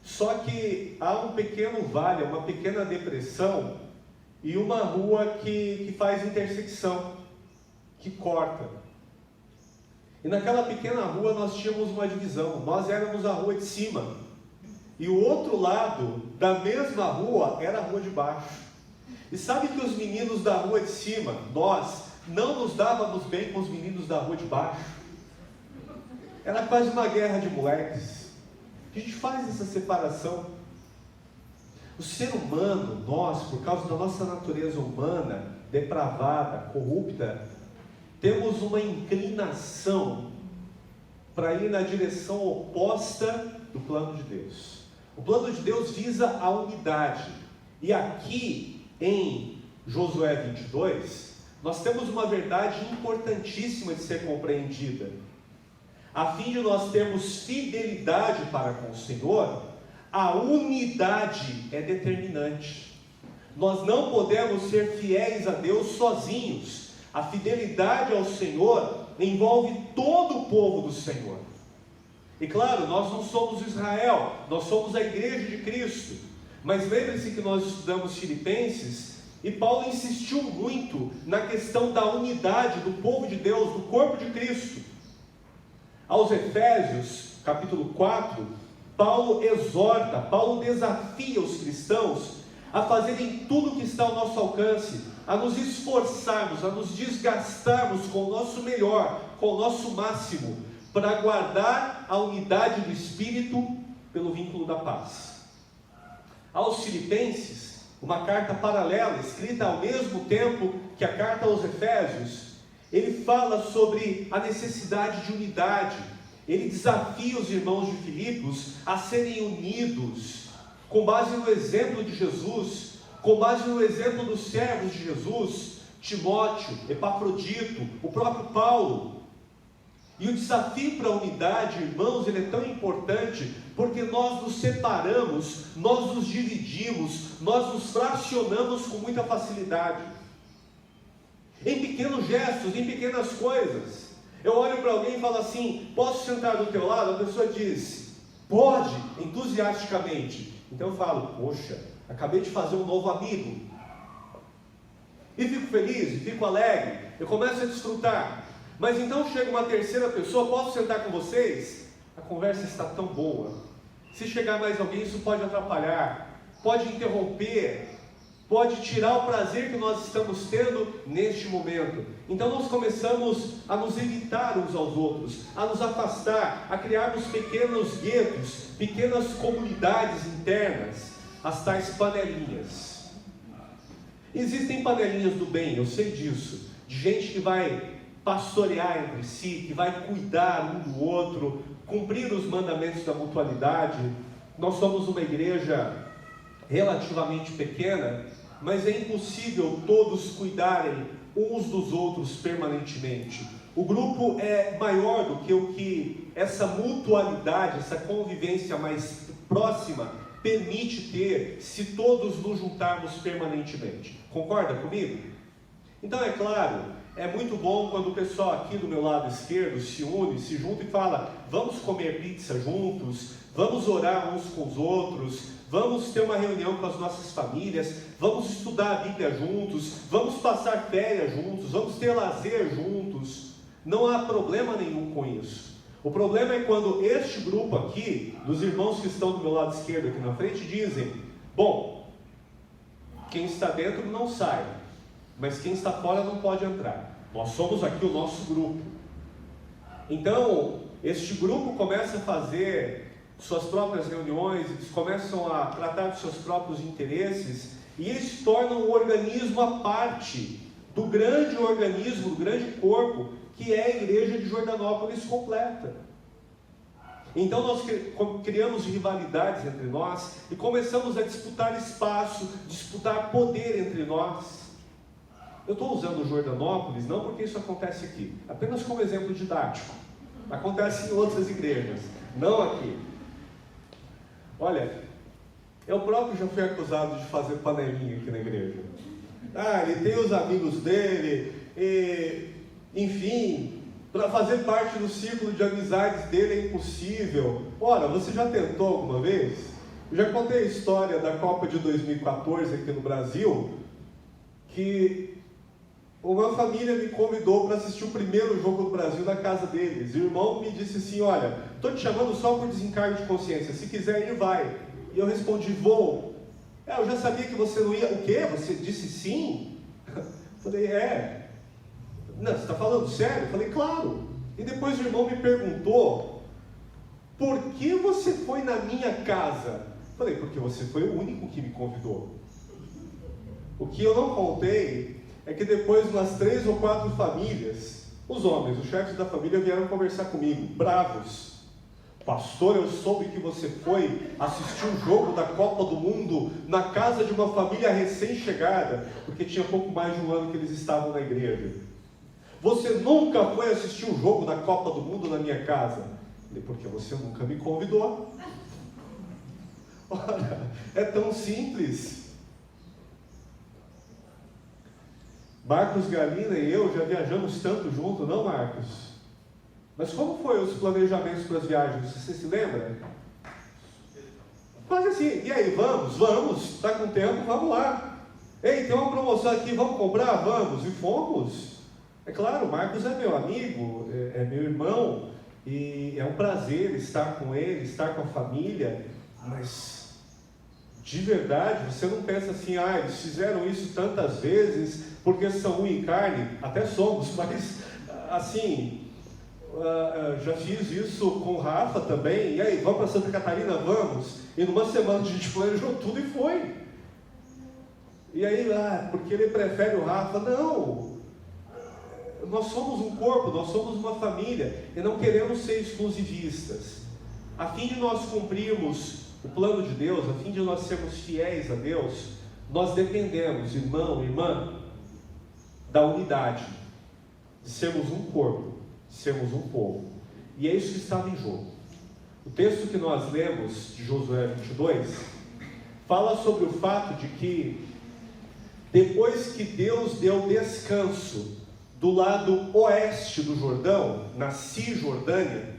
Só que há um pequeno vale, uma pequena depressão, e uma rua que faz intersecção, que corta. E naquela pequena rua nós tínhamos uma divisão. Nós éramos a rua de cima, e o outro lado da mesma rua era a rua de baixo. E sabe que os meninos da rua de cima, nós não nos dávamos bem com os meninos da rua de baixo? Era quase uma guerra de moleques. A gente faz essa separação. O ser humano, nós, por causa da nossa natureza humana, depravada, corrupta, temos uma inclinação para ir na direção oposta do plano de Deus. O plano de Deus visa a unidade. E aqui em Josué 22, nós temos uma verdade importantíssima de ser compreendida. A fim de nós termos fidelidade para com o Senhor, a unidade é determinante. Nós não podemos ser fiéis a Deus sozinhos. A fidelidade ao Senhor envolve todo o povo do Senhor. E claro, nós não somos Israel, nós somos a igreja de Cristo. Mas lembre-se que nós estudamos Filipenses, e Paulo insistiu muito na questão da unidade do povo de Deus, do corpo de Cristo. Aos Efésios, capítulo 4, Paulo exorta, Paulo desafia os cristãos a fazerem tudo o que está ao nosso alcance, a nos esforçarmos, a nos desgastarmos com o nosso melhor, com o nosso máximo, para guardar a unidade do Espírito pelo vínculo da paz. Aos Filipenses, uma carta paralela, escrita ao mesmo tempo que a carta aos Efésios, ele fala sobre a necessidade de unidade. Ele desafia os irmãos de Filipos a serem unidos, com base no exemplo de Jesus, com base no exemplo dos servos de Jesus, Timóteo, Epafrodito, o próprio Paulo. E o desafio para a unidade, irmãos, ele é tão importante, porque nós nos separamos, nós nos dividimos, nós nos fracionamos com muita facilidade. Em pequenos gestos, em pequenas coisas. Eu olho para alguém e falo assim: posso sentar do teu lado? A pessoa diz: pode, entusiasticamente. Então eu falo: poxa, acabei de fazer um novo amigo. E fico feliz, e fico alegre, eu começo a desfrutar. Mas então chega uma terceira pessoa: posso sentar com vocês? A conversa está tão boa. Se chegar mais alguém, isso pode atrapalhar, pode interromper, pode tirar o prazer que nós estamos tendo neste momento. Então nós começamos a nos evitar uns aos outros, a nos afastar, a criarmos pequenos guetos, pequenas comunidades internas, as tais panelinhas. Existem panelinhas do bem, eu sei disso, de gente que vai pastorear entre si, que vai cuidar um do outro, cumprir os mandamentos da mutualidade. Nós somos uma igreja relativamente pequena, mas é impossível todos cuidarem uns dos outros permanentemente. O grupo é maior do que o que essa mutualidade, essa convivência mais próxima permite ter, se todos nos juntarmos permanentemente. Concorda comigo? Então é claro, é muito bom quando o pessoal aqui do meu lado esquerdo se une, se junta e fala: vamos comer pizza juntos, vamos orar uns com os outros, vamos ter uma reunião com as nossas famílias, vamos estudar a Bíblia juntos, vamos passar férias juntos, vamos ter lazer juntos. Não há problema nenhum com isso. O problema é quando este grupo aqui, dos irmãos que estão do meu lado esquerdo aqui na frente, dizem: bom, quem está dentro não sai, mas quem está fora não pode entrar. Nós somos aqui o nosso grupo. Então, este grupo começa a fazer suas próprias reuniões, eles começam a tratar dos seus próprios interesses, e eles se tornam um organismo à parte do grande organismo, do grande corpo, que é a igreja de Jordanópolis completa. Então nós criamos rivalidades entre nós e começamos a disputar espaço, disputar poder entre nós. Eu estou usando Jordanópolis não porque isso acontece aqui, apenas como exemplo didático. Acontece em outras igrejas, não aqui. Olha, eu próprio já fui acusado de fazer panelinha aqui na igreja. Ele tem os amigos dele, enfim, para fazer parte do círculo de amizades dele é impossível. Ora, você já tentou alguma vez? Eu já contei a história da Copa de 2014 aqui no Brasil, que uma família me convidou para assistir o primeiro jogo do Brasil na casa deles. O irmão me disse assim: olha, estou te chamando só por desencargo de consciência, se quiser ir, vai. E eu respondi: vou. Eu já sabia que você não ia. O quê? Você disse sim? Falei: não, você está falando sério? Falei: claro. E depois o irmão me perguntou: por que você foi na minha casa? Falei: porque você foi o único que me convidou. O que eu não contei é que depois umas 3 ou 4 famílias, os homens, os chefes da família, vieram conversar comigo, bravos. Pastor, eu soube que você foi assistir um jogo da Copa do Mundo na casa de uma família recém-chegada, porque tinha pouco mais de um ano que eles estavam na igreja. Você nunca foi assistir um jogo da Copa do Mundo na minha casa? Falei: porque você nunca me convidou. Olha, é tão simples. Marcos Galina e eu já viajamos tanto junto, não, Marcos? Mas como foi os planejamentos para as viagens? Você se lembra? Quase assim: e aí, vamos, está com tempo, vamos lá. Ei, tem uma promoção aqui, vamos comprar? Vamos. E fomos. É claro, Marcos é meu amigo, é meu irmão, e é um prazer estar com ele, estar com a família, mas de verdade, você não pensa assim: eles fizeram isso tantas vezes porque são um em carne. Até somos, mas assim, já fiz isso com o Rafa também. E aí, vamos para Santa Catarina? Vamos. E numa semana a gente planejou tudo e foi. E aí, porque ele prefere o Rafa? Não, nós somos um corpo, nós somos uma família, e não queremos ser exclusivistas. A fim de nós cumprirmos o plano de Deus, a fim de nós sermos fiéis a Deus, nós dependemos, irmão, irmã, da unidade, de sermos um corpo, de sermos um povo. E é isso que estava em jogo. O texto que nós lemos de Josué 22 fala sobre o fato de que depois que Deus deu descanso do lado oeste do Jordão, na Cisjordânia,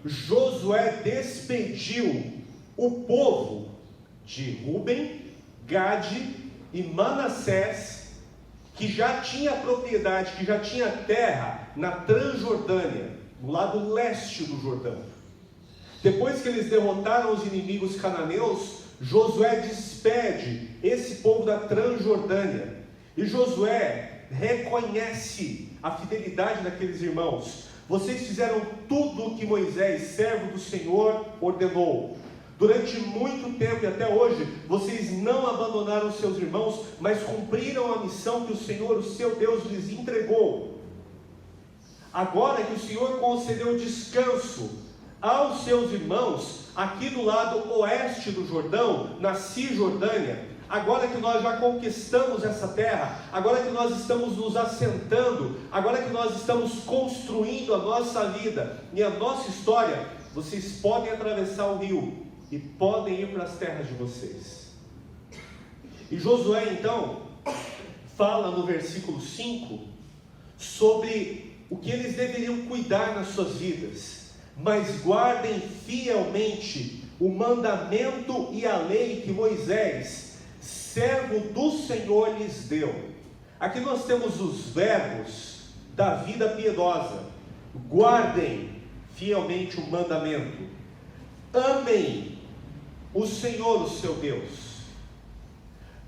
Josué despediu o povo de Ruben, Gade e Manassés, que já tinha propriedade, que já tinha terra na Transjordânia, no lado leste do Jordão. Depois que eles derrotaram os inimigos cananeus, Josué despede esse povo da Transjordânia. E Josué reconhece a fidelidade daqueles irmãos. Vocês fizeram tudo o que Moisés, servo do Senhor, ordenou. Durante muito tempo e até hoje, vocês não abandonaram seus irmãos, mas cumpriram a missão que o Senhor, o seu Deus, lhes entregou. Agora que o Senhor concedeu descanso aos seus irmãos, aqui do lado oeste do Jordão, na Cisjordânia, agora que nós já conquistamos essa terra, agora que nós estamos nos assentando, agora que nós estamos construindo a nossa vida e a nossa história, vocês podem atravessar o rio e podem ir para as terras de vocês. E Josué então fala no versículo 5 sobre o que eles deveriam cuidar nas suas vidas: mas guardem fielmente o mandamento e a lei que Moisés, servo do Senhor, lhes deu. Aqui nós temos os verbos da vida piedosa: guardem fielmente o mandamento, amem o Senhor, o seu Deus,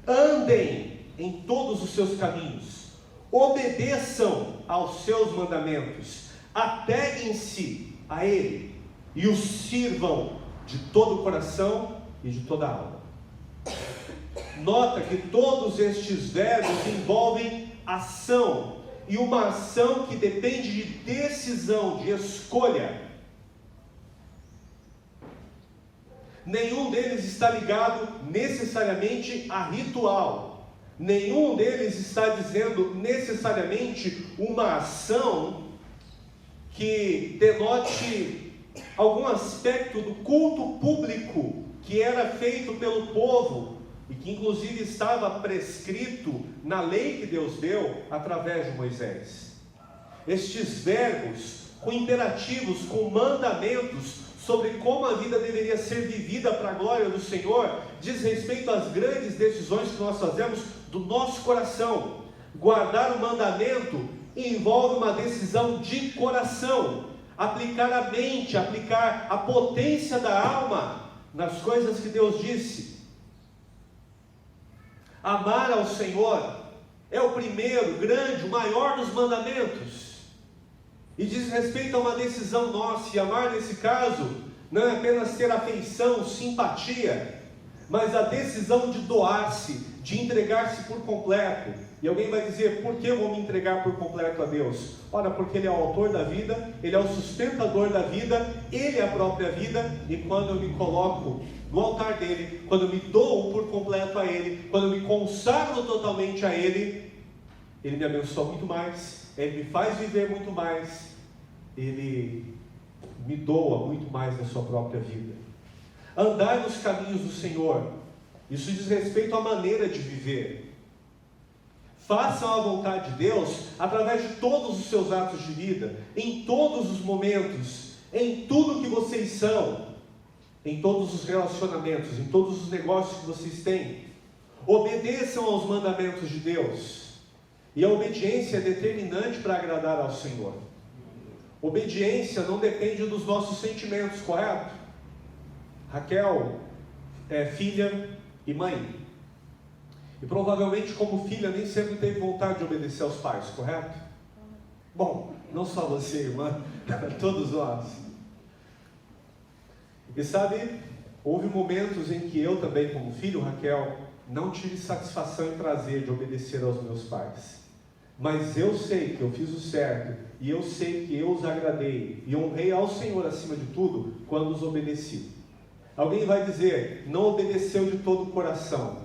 andem em todos os seus caminhos, obedeçam aos seus mandamentos, apeguem-se a Ele e o sirvam de todo o coração e de toda a alma. Nota que todos estes verbos envolvem ação, e uma ação que depende de decisão, de escolha. Nenhum deles está ligado necessariamente a ritual. Nenhum deles está dizendo necessariamente uma ação que denote algum aspecto do culto público que era feito pelo povo e que inclusive estava prescrito na lei que Deus deu através de Moisés. Estes verbos com imperativos, com mandamentos sobre como a vida deveria ser vivida para a glória do Senhor, diz respeito às grandes decisões que nós fazemos do nosso coração. Guardar o mandamento envolve uma decisão de coração, aplicar a mente, aplicar a potência da alma nas coisas que Deus disse. Amar ao Senhor é o primeiro, grande, o maior dos mandamentos. E diz respeito a uma decisão nossa, e amar nesse caso não é apenas ter afeição, simpatia, mas a decisão de doar-se, de entregar-se por completo. E alguém vai dizer, por que eu vou me entregar por completo a Deus? Ora, porque Ele é o autor da vida, Ele é o sustentador da vida, Ele é a própria vida, e quando eu me coloco no altar dEle, quando eu me dou por completo a Ele, quando eu me consagro totalmente a Ele, Ele me abençoa muito mais, Ele me faz viver muito mais, Ele me doa muito mais da sua própria vida. Andar nos caminhos do Senhor, isso diz respeito à maneira de viver. Façam a vontade de Deus através de todos os seus atos de vida, em todos os momentos, em tudo que vocês são, em todos os relacionamentos, em todos os negócios que vocês têm. Obedeçam aos mandamentos de Deus. E a obediência é determinante para agradar ao Senhor. Obediência não depende dos nossos sentimentos, correto? Raquel é filha e mãe. E provavelmente como filha nem sempre teve vontade de obedecer aos pais, correto? Bom, não só você, irmã, todos nós. E sabe, houve momentos em que eu também, como filho, Raquel, não tive satisfação e prazer de obedecer aos meus pais. Mas eu sei que eu fiz o certo, e eu sei que eu os agradei, e honrei ao Senhor acima de tudo, quando os obedeci. Alguém vai dizer, não obedeceu de todo o coração,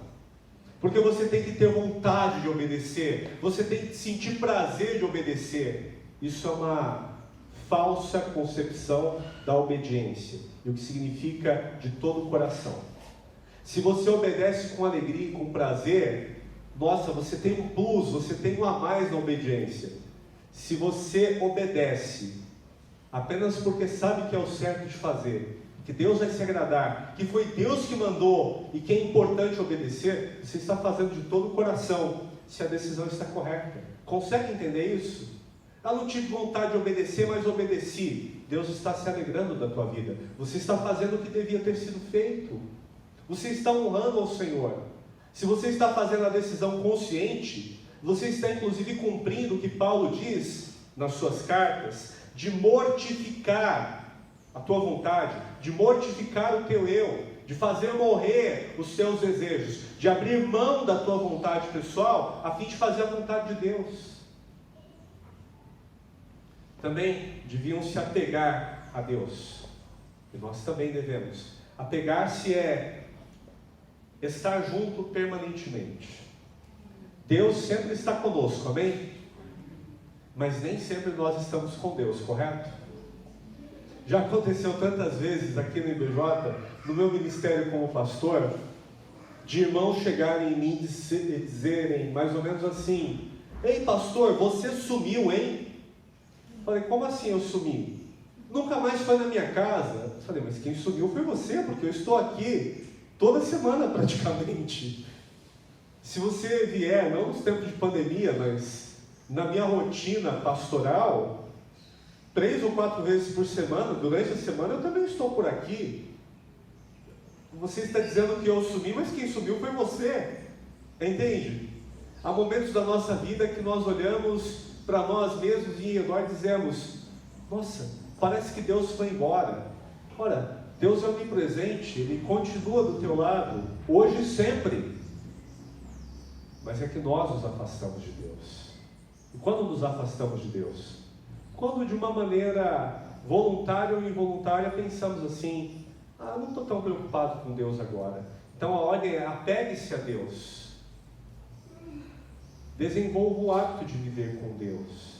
porque você tem que ter vontade de obedecer, você tem que sentir prazer de obedecer. Isso é uma falsa concepção da obediência, e o que significa de todo o coração. Se você obedece com alegria e com prazer, nossa, você tem um plus, você tem um a mais na obediência. Se você obedece apenas porque sabe que é o certo de fazer, que Deus vai se agradar, que foi Deus que mandou e que é importante obedecer, você está fazendo de todo o coração, se a decisão está correta. Consegue entender isso? Eu não tive vontade de obedecer, mas obedeci. Deus está se alegrando da tua vida. Você está fazendo o que devia ter sido feito. Você está honrando ao Senhor. Se você está fazendo a decisão consciente, você está inclusive cumprindo o que Paulo diz nas suas cartas, de mortificar a tua vontade, de mortificar o teu eu, de fazer morrer os teus desejos, de abrir mão da tua vontade pessoal, a fim de fazer a vontade de Deus. Também deviam se apegar a Deus, e nós também devemos. Apegar-se é estar junto permanentemente. Deus sempre está conosco, amém? Mas nem sempre nós estamos com Deus, correto? Já aconteceu tantas vezes aqui no IBJ, no meu ministério como pastor, de irmãos chegarem em mim e dizerem mais ou menos assim: ei pastor, você sumiu, hein? Falei, como assim eu sumi? Nunca mais foi na minha casa. Falei, mas quem sumiu foi você, porque eu estou aqui toda semana praticamente. Se você vier, não nos tempos de pandemia, mas na minha rotina pastoral, 3 ou 4 vezes por semana, durante a semana eu também estou por aqui. Você está dizendo que eu sumi, mas quem sumiu foi você. Entende? Há momentos da nossa vida que nós olhamos para nós mesmos e em redor dizemos: nossa, parece que Deus foi embora. Ora, Deus é onipresente, Ele continua do teu lado, hoje e sempre. Mas é que nós nos afastamos de Deus. E quando nos afastamos de Deus? Quando de uma maneira voluntária ou involuntária pensamos assim: não estou tão preocupado com Deus agora. Então a ordem é: apegue-se a Deus. desenvolvam o hábito de viver com Deus.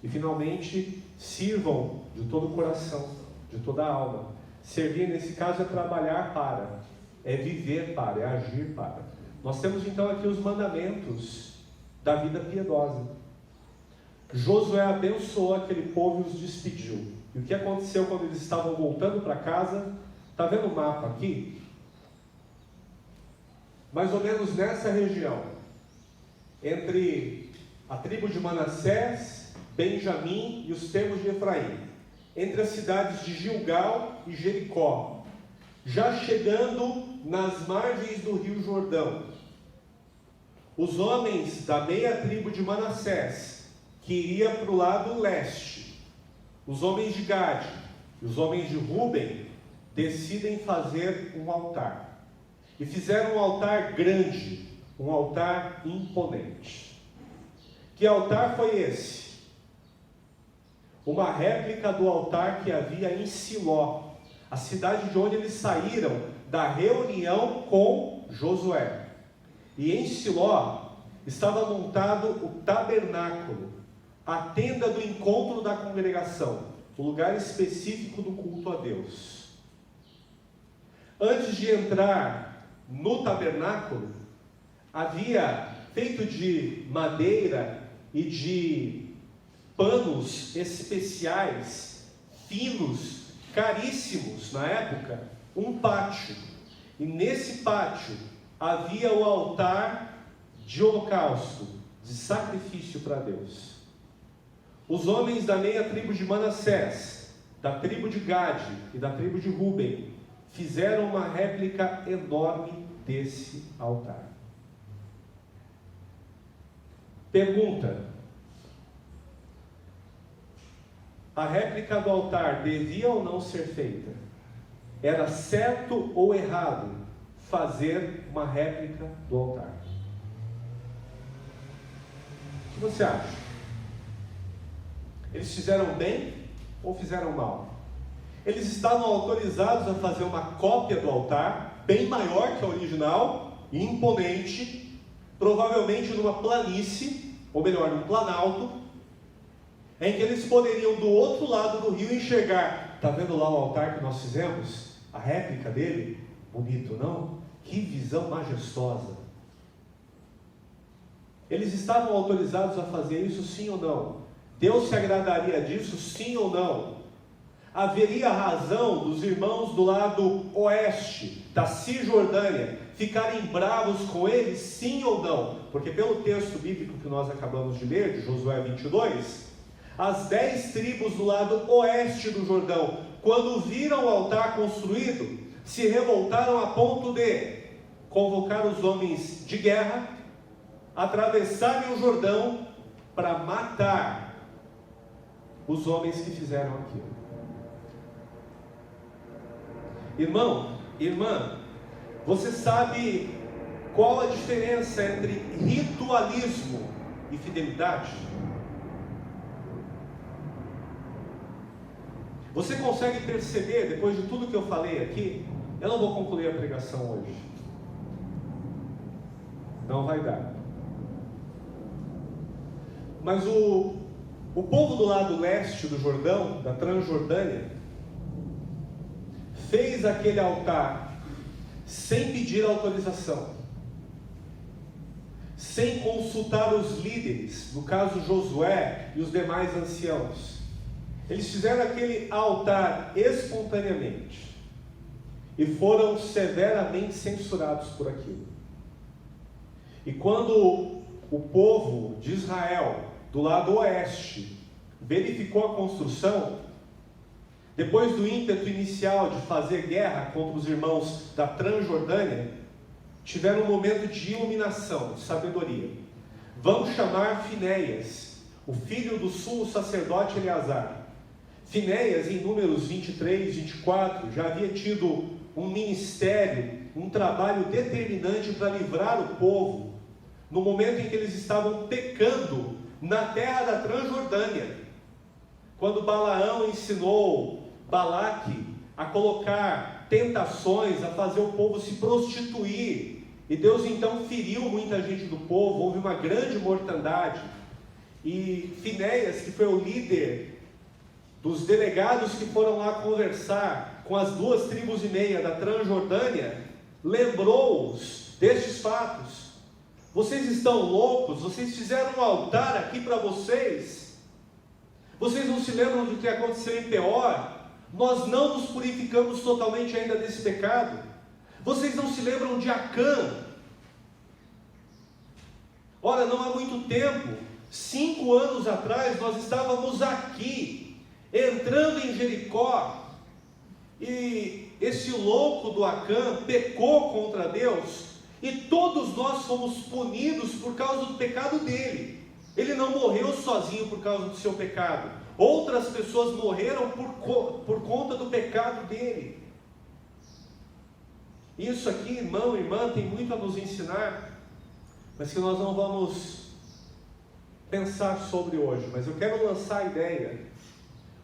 E finalmente, sirvam de todo o coração, de toda a alma. Servir, nesse caso, é trabalhar para, é viver para, é agir para. Nós temos então aqui os mandamentos da vida piedosa. Josué abençoou aquele povo e os despediu. E o que aconteceu quando eles estavam voltando para casa? Está vendo o mapa aqui? Mais ou menos nessa região, entre a tribo de Manassés, Benjamim e os termos de Efraim, entre as cidades de Gilgal e Jericó, já chegando nas margens do rio Jordão, os homens da meia tribo de Manassés, que iria para o lado leste, os homens de Gade e os homens de Ruben, decidem fazer um altar. E fizeram um altar grande, um altar imponente. Que altar foi esse? Uma réplica do altar que havia em Siló, a cidade de onde eles saíram da reunião com Josué. E em Siló estava montado o tabernáculo, a tenda do encontro da congregação, o lugar específico do culto a Deus. Antes de entrar no tabernáculo, havia feito de madeira e de panos especiais, finos, caríssimos na época, um pátio. E nesse pátio havia o altar de holocausto, de sacrifício para Deus. Os homens da meia tribo de Manassés, da tribo de Gade e da tribo de Ruben, fizeram uma réplica enorme desse altar. Pergunta: a réplica do altar devia ou não ser feita? Era certo ou errado fazer uma réplica do altar? O que você acha? Eles fizeram bem ou fizeram mal? Eles estavam autorizados a fazer uma cópia do altar, bem maior que a original, imponente, provavelmente numa planície, ou melhor, num planalto, em que eles poderiam do outro lado do rio enxergar. Está vendo lá o altar que nós fizemos? A réplica dele? Bonito, não? Que visão majestosa. Eles estavam autorizados a fazer isso, sim ou não? Deus se agradaria disso, sim ou não? Haveria razão dos irmãos do lado oeste, da Cisjordânia, ficarem bravos com eles, sim ou não? Porque pelo texto bíblico que nós acabamos de ler, de Josué 22, as 10 tribos do lado oeste do Jordão, quando viram o altar construído, se revoltaram a ponto de convocar os homens de guerra, atravessarem o Jordão para matar os homens que fizeram aquilo. Irmão, irmã, você sabe qual a diferença entre ritualismo e fidelidade? Você consegue perceber, depois de tudo que eu falei aqui? Eu não vou concluir a pregação hoje. Não vai dar. Mas o povo do lado leste do Jordão, da Transjordânia, fez aquele altar sem pedir autorização, sem consultar os líderes, no caso Josué e os demais anciãos. Eles fizeram aquele altar espontaneamente e foram severamente censurados por aquilo. E quando o povo de Israel, do lado oeste, verificou a construção, depois do ímpeto inicial de fazer guerra contra os irmãos da Transjordânia, tiveram um momento de iluminação, de sabedoria. Vamos chamar Finéias, o filho do sumo sacerdote Eleazar. Finéias, em Números 23, 24, já havia tido um ministério, um trabalho determinante para livrar o povo, no momento em que eles estavam pecando na terra da Transjordânia, quando Balaão ensinou Balaque a colocar tentações, a fazer o povo se prostituir E Deus então feriu muita gente do povo, houve uma grande mortandade. E Finéias, que foi o líder dos delegados que foram lá conversar com as 2,5 tribos da Transjordânia, lembrou-os destes fatos. Vocês estão loucos? Vocês fizeram um altar aqui para vocês? Vocês não se lembram do que aconteceu em Peor? Nós não nos purificamos totalmente ainda desse pecado. Vocês não se lembram de Acã? Ora, não há muito tempo, 5 anos atrás, nós estávamos aqui, entrando em Jericó, e esse louco do Acã pecou contra Deus, e todos nós fomos punidos por causa do pecado dele. Ele não morreu sozinho por causa do seu pecado. Outras pessoas morreram por conta do pecado dele. Isso aqui, irmão e irmã, tem muito a nos ensinar, mas que nós não vamos pensar sobre hoje. Mas eu quero lançar a ideia.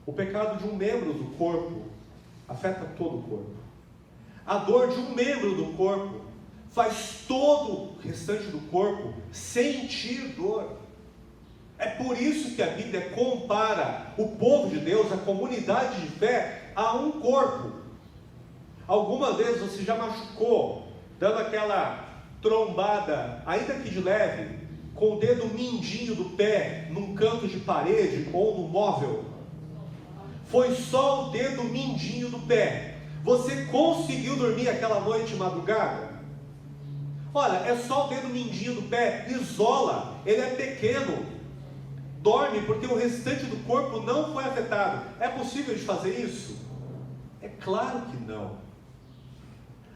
O pecado de um membro do corpo afeta todo o corpo. A dor de um membro do corpo faz todo o restante do corpo sentir dor. É por isso que a Bíblia compara o povo de Deus, a comunidade de fé, a um corpo. Alguma vez você já machucou, dando aquela trombada, ainda que de leve, com o dedo mindinho do pé num canto de parede ou no móvel? Foi só o dedo mindinho do pé. Você conseguiu dormir aquela noite madrugada? Olha, é só o dedo mindinho do pé, isola, ele é pequeno, dorme porque o restante do corpo não foi afetado. É possível de fazer isso? É claro que não.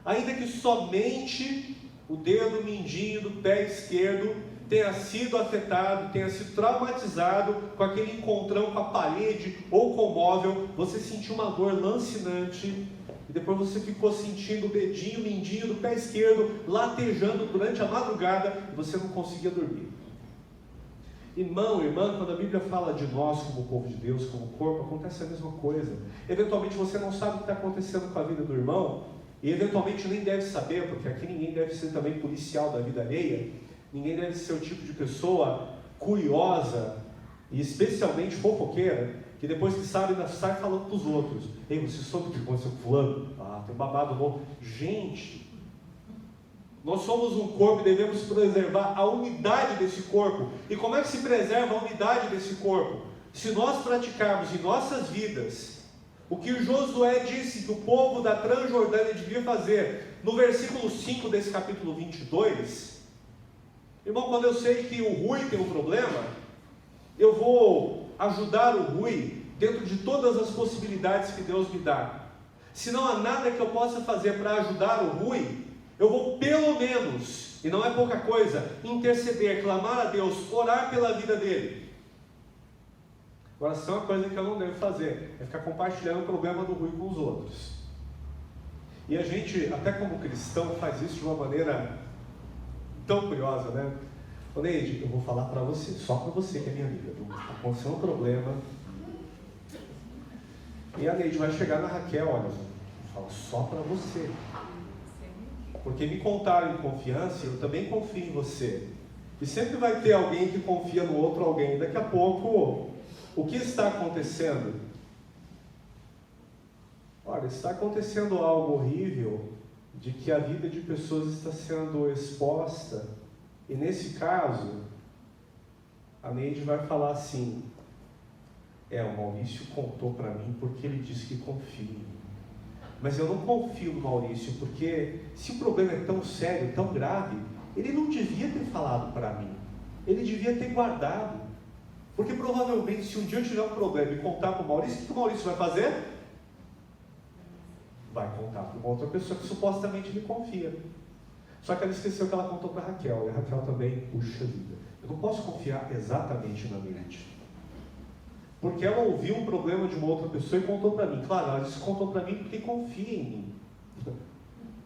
Ainda que somente o dedo mindinho do pé esquerdo tenha sido afetado, tenha sido traumatizado com aquele encontrão com a parede ou com o móvel, você sentiu uma dor lancinante, e depois você ficou sentindo o dedinho mindinho do pé esquerdo latejando durante a madrugada, e você não conseguia dormir. Irmão, irmã, quando a Bíblia fala de nós como povo de Deus, como corpo, acontece a mesma coisa. Eventualmente você não sabe o que está acontecendo com a vida do irmão, e eventualmente nem deve saber, porque aqui ninguém deve ser também policial da vida alheia, ninguém deve ser o tipo de pessoa curiosa, e especialmente fofoqueira, que depois que sabe, ainda sai falando para os outros. Ei, você soube o que aconteceu com fulano? Ah, tem um babado novo. Gente, nós somos um corpo e devemos preservar a unidade desse corpo. E como é que se preserva a unidade desse corpo? Se nós praticarmos em nossas vidas o que o Josué disse que o povo da Transjordânia devia fazer, no versículo 5 desse capítulo 22, irmão, quando eu sei que o Rui tem um problema, eu vou ajudar o Rui dentro de todas as possibilidades que Deus me dá. Se não há nada que eu possa fazer para ajudar o Rui, eu vou pelo menos, e não é pouca coisa, interceder, clamar a Deus, orar pela vida dele. Agora, se é uma coisa que eu não devo fazer, é ficar compartilhando o problema do Rui com os outros. E a gente, até como cristão, faz isso de uma maneira tão curiosa, né? Ô Neide, eu vou falar para você, só para você que é minha amiga, aconteceu um problema, e a Neide vai chegar na Raquel, olha, eu falo só para você, porque me contaram em confiança, eu também confio em você, e sempre vai ter alguém que confia no outro alguém. Daqui a pouco, o que está acontecendo? Olha, está acontecendo algo horrível, de que a vida de pessoas está sendo exposta, e nesse caso, a Neide vai falar assim, o Maurício contou para mim porque ele disse que confia em mim. Mas eu não confio no Maurício, porque se o problema é tão sério, tão grave, ele não devia ter falado para mim, ele devia ter guardado, porque provavelmente se um dia eu tiver um problema e contar para o Maurício, o que o Maurício vai fazer? Vai contar para uma outra pessoa que supostamente me confia. Só que ela esqueceu que ela contou para a Raquel, e a Raquel também, puxa vida, eu não posso confiar exatamente na Neide, porque ela ouviu um problema de uma outra pessoa e contou para mim. Claro, ela disse, contou para mim porque confia em mim.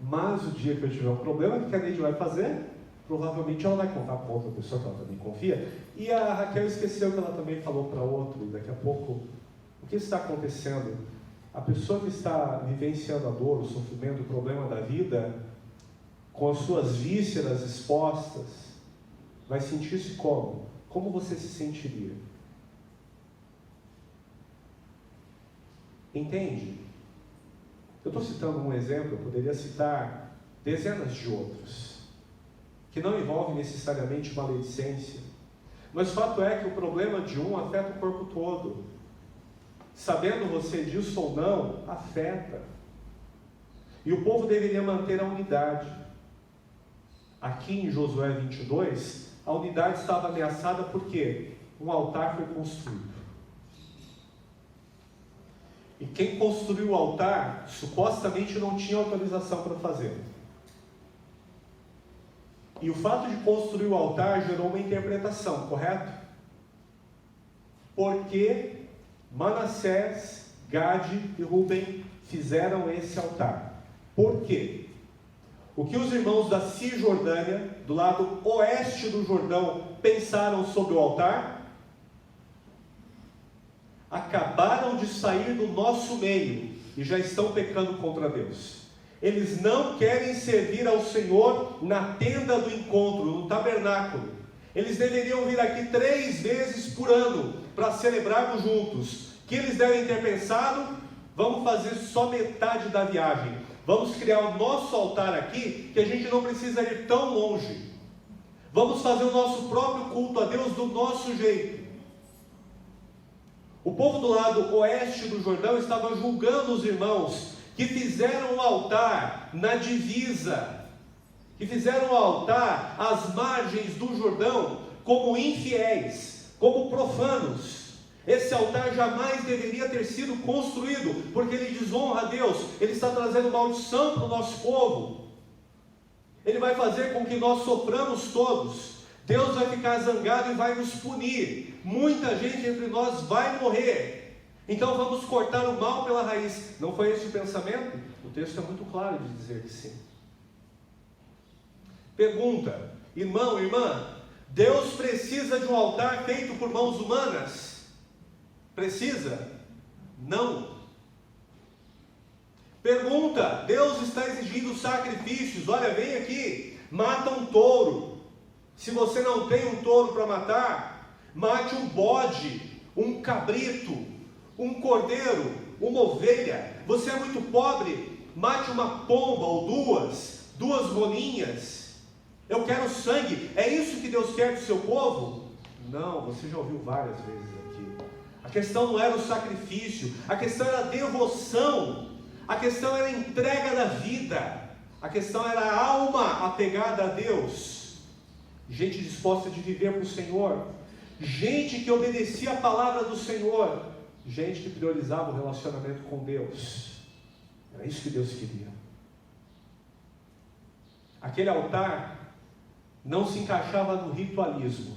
Mas o dia que eu tiver um problema, o que a Neide vai fazer? Provavelmente ela vai contar para outra pessoa que ela também confia. E a Raquel esqueceu que ela também falou para outro. Daqui a pouco, o que está acontecendo? A pessoa que está vivenciando a dor, o sofrimento, o problema da vida, com as suas vísceras expostas, vai sentir-se como? Como você se sentiria? Entende? Eu estou citando um exemplo, eu poderia citar dezenas de outros, que não envolvem necessariamente maledicência, mas o fato é que o problema de um afeta o corpo todo. Sabendo você disso ou não, afeta. E o povo deveria manter a unidade. Aqui em Josué 22, a unidade estava ameaçada porque um altar foi construído. E quem construiu o altar, supostamente não tinha autorização para fazer. E o fato de construir o altar gerou uma interpretação, correto? Porque Manassés, Gade e Rúben fizeram esse altar. Por quê? O que os irmãos da Cisjordânia, do lado oeste do Jordão, pensaram sobre o altar? Acabaram de sair do nosso meio e já estão pecando contra Deus. Eles não querem servir ao Senhor na tenda do encontro, no tabernáculo. Eles deveriam vir aqui 3 vezes por ano para celebrarmos juntos. Que eles devem ter pensado: vamos fazer só metade da viagem. Vamos criar o nosso altar aqui, que a gente não precisa ir tão longe. Vamos fazer o nosso próprio culto a Deus do nosso jeito. O povo do lado oeste do Jordão estava julgando os irmãos que fizeram o altar na divisa, que fizeram o altar às margens do Jordão como infiéis, como profanos. Esse altar jamais deveria ter sido construído, porque ele desonra a Deus, ele está trazendo maldição para o nosso povo, ele vai fazer com que nós soframos todos. Deus vai ficar zangado e vai nos punir. Muita gente entre nós vai morrer. Então vamos cortar o mal pela raiz. Não foi esse o pensamento? O texto é muito claro de dizer que sim. Pergunta: irmão, irmã, Deus precisa de um altar feito por mãos humanas? Precisa? Não. Pergunta: Deus está exigindo sacrifícios. Olha, vem aqui, mata um touro. Se você não tem um touro para matar, mate um bode, um cabrito, um cordeiro, uma ovelha. Você é muito pobre, mate uma pomba ou duas rolinhas. Eu quero sangue. É isso que Deus quer do seu povo? Não, você já ouviu várias vezes aqui. A questão não era o sacrifício, a questão era a devoção, a questão era a entrega da vida, a questão era a alma apegada a Deus. Gente disposta de viver para o Senhor, gente que obedecia a palavra do Senhor, gente que priorizava o relacionamento com Deus. Era isso que Deus queria. Aquele altar não se encaixava no ritualismo.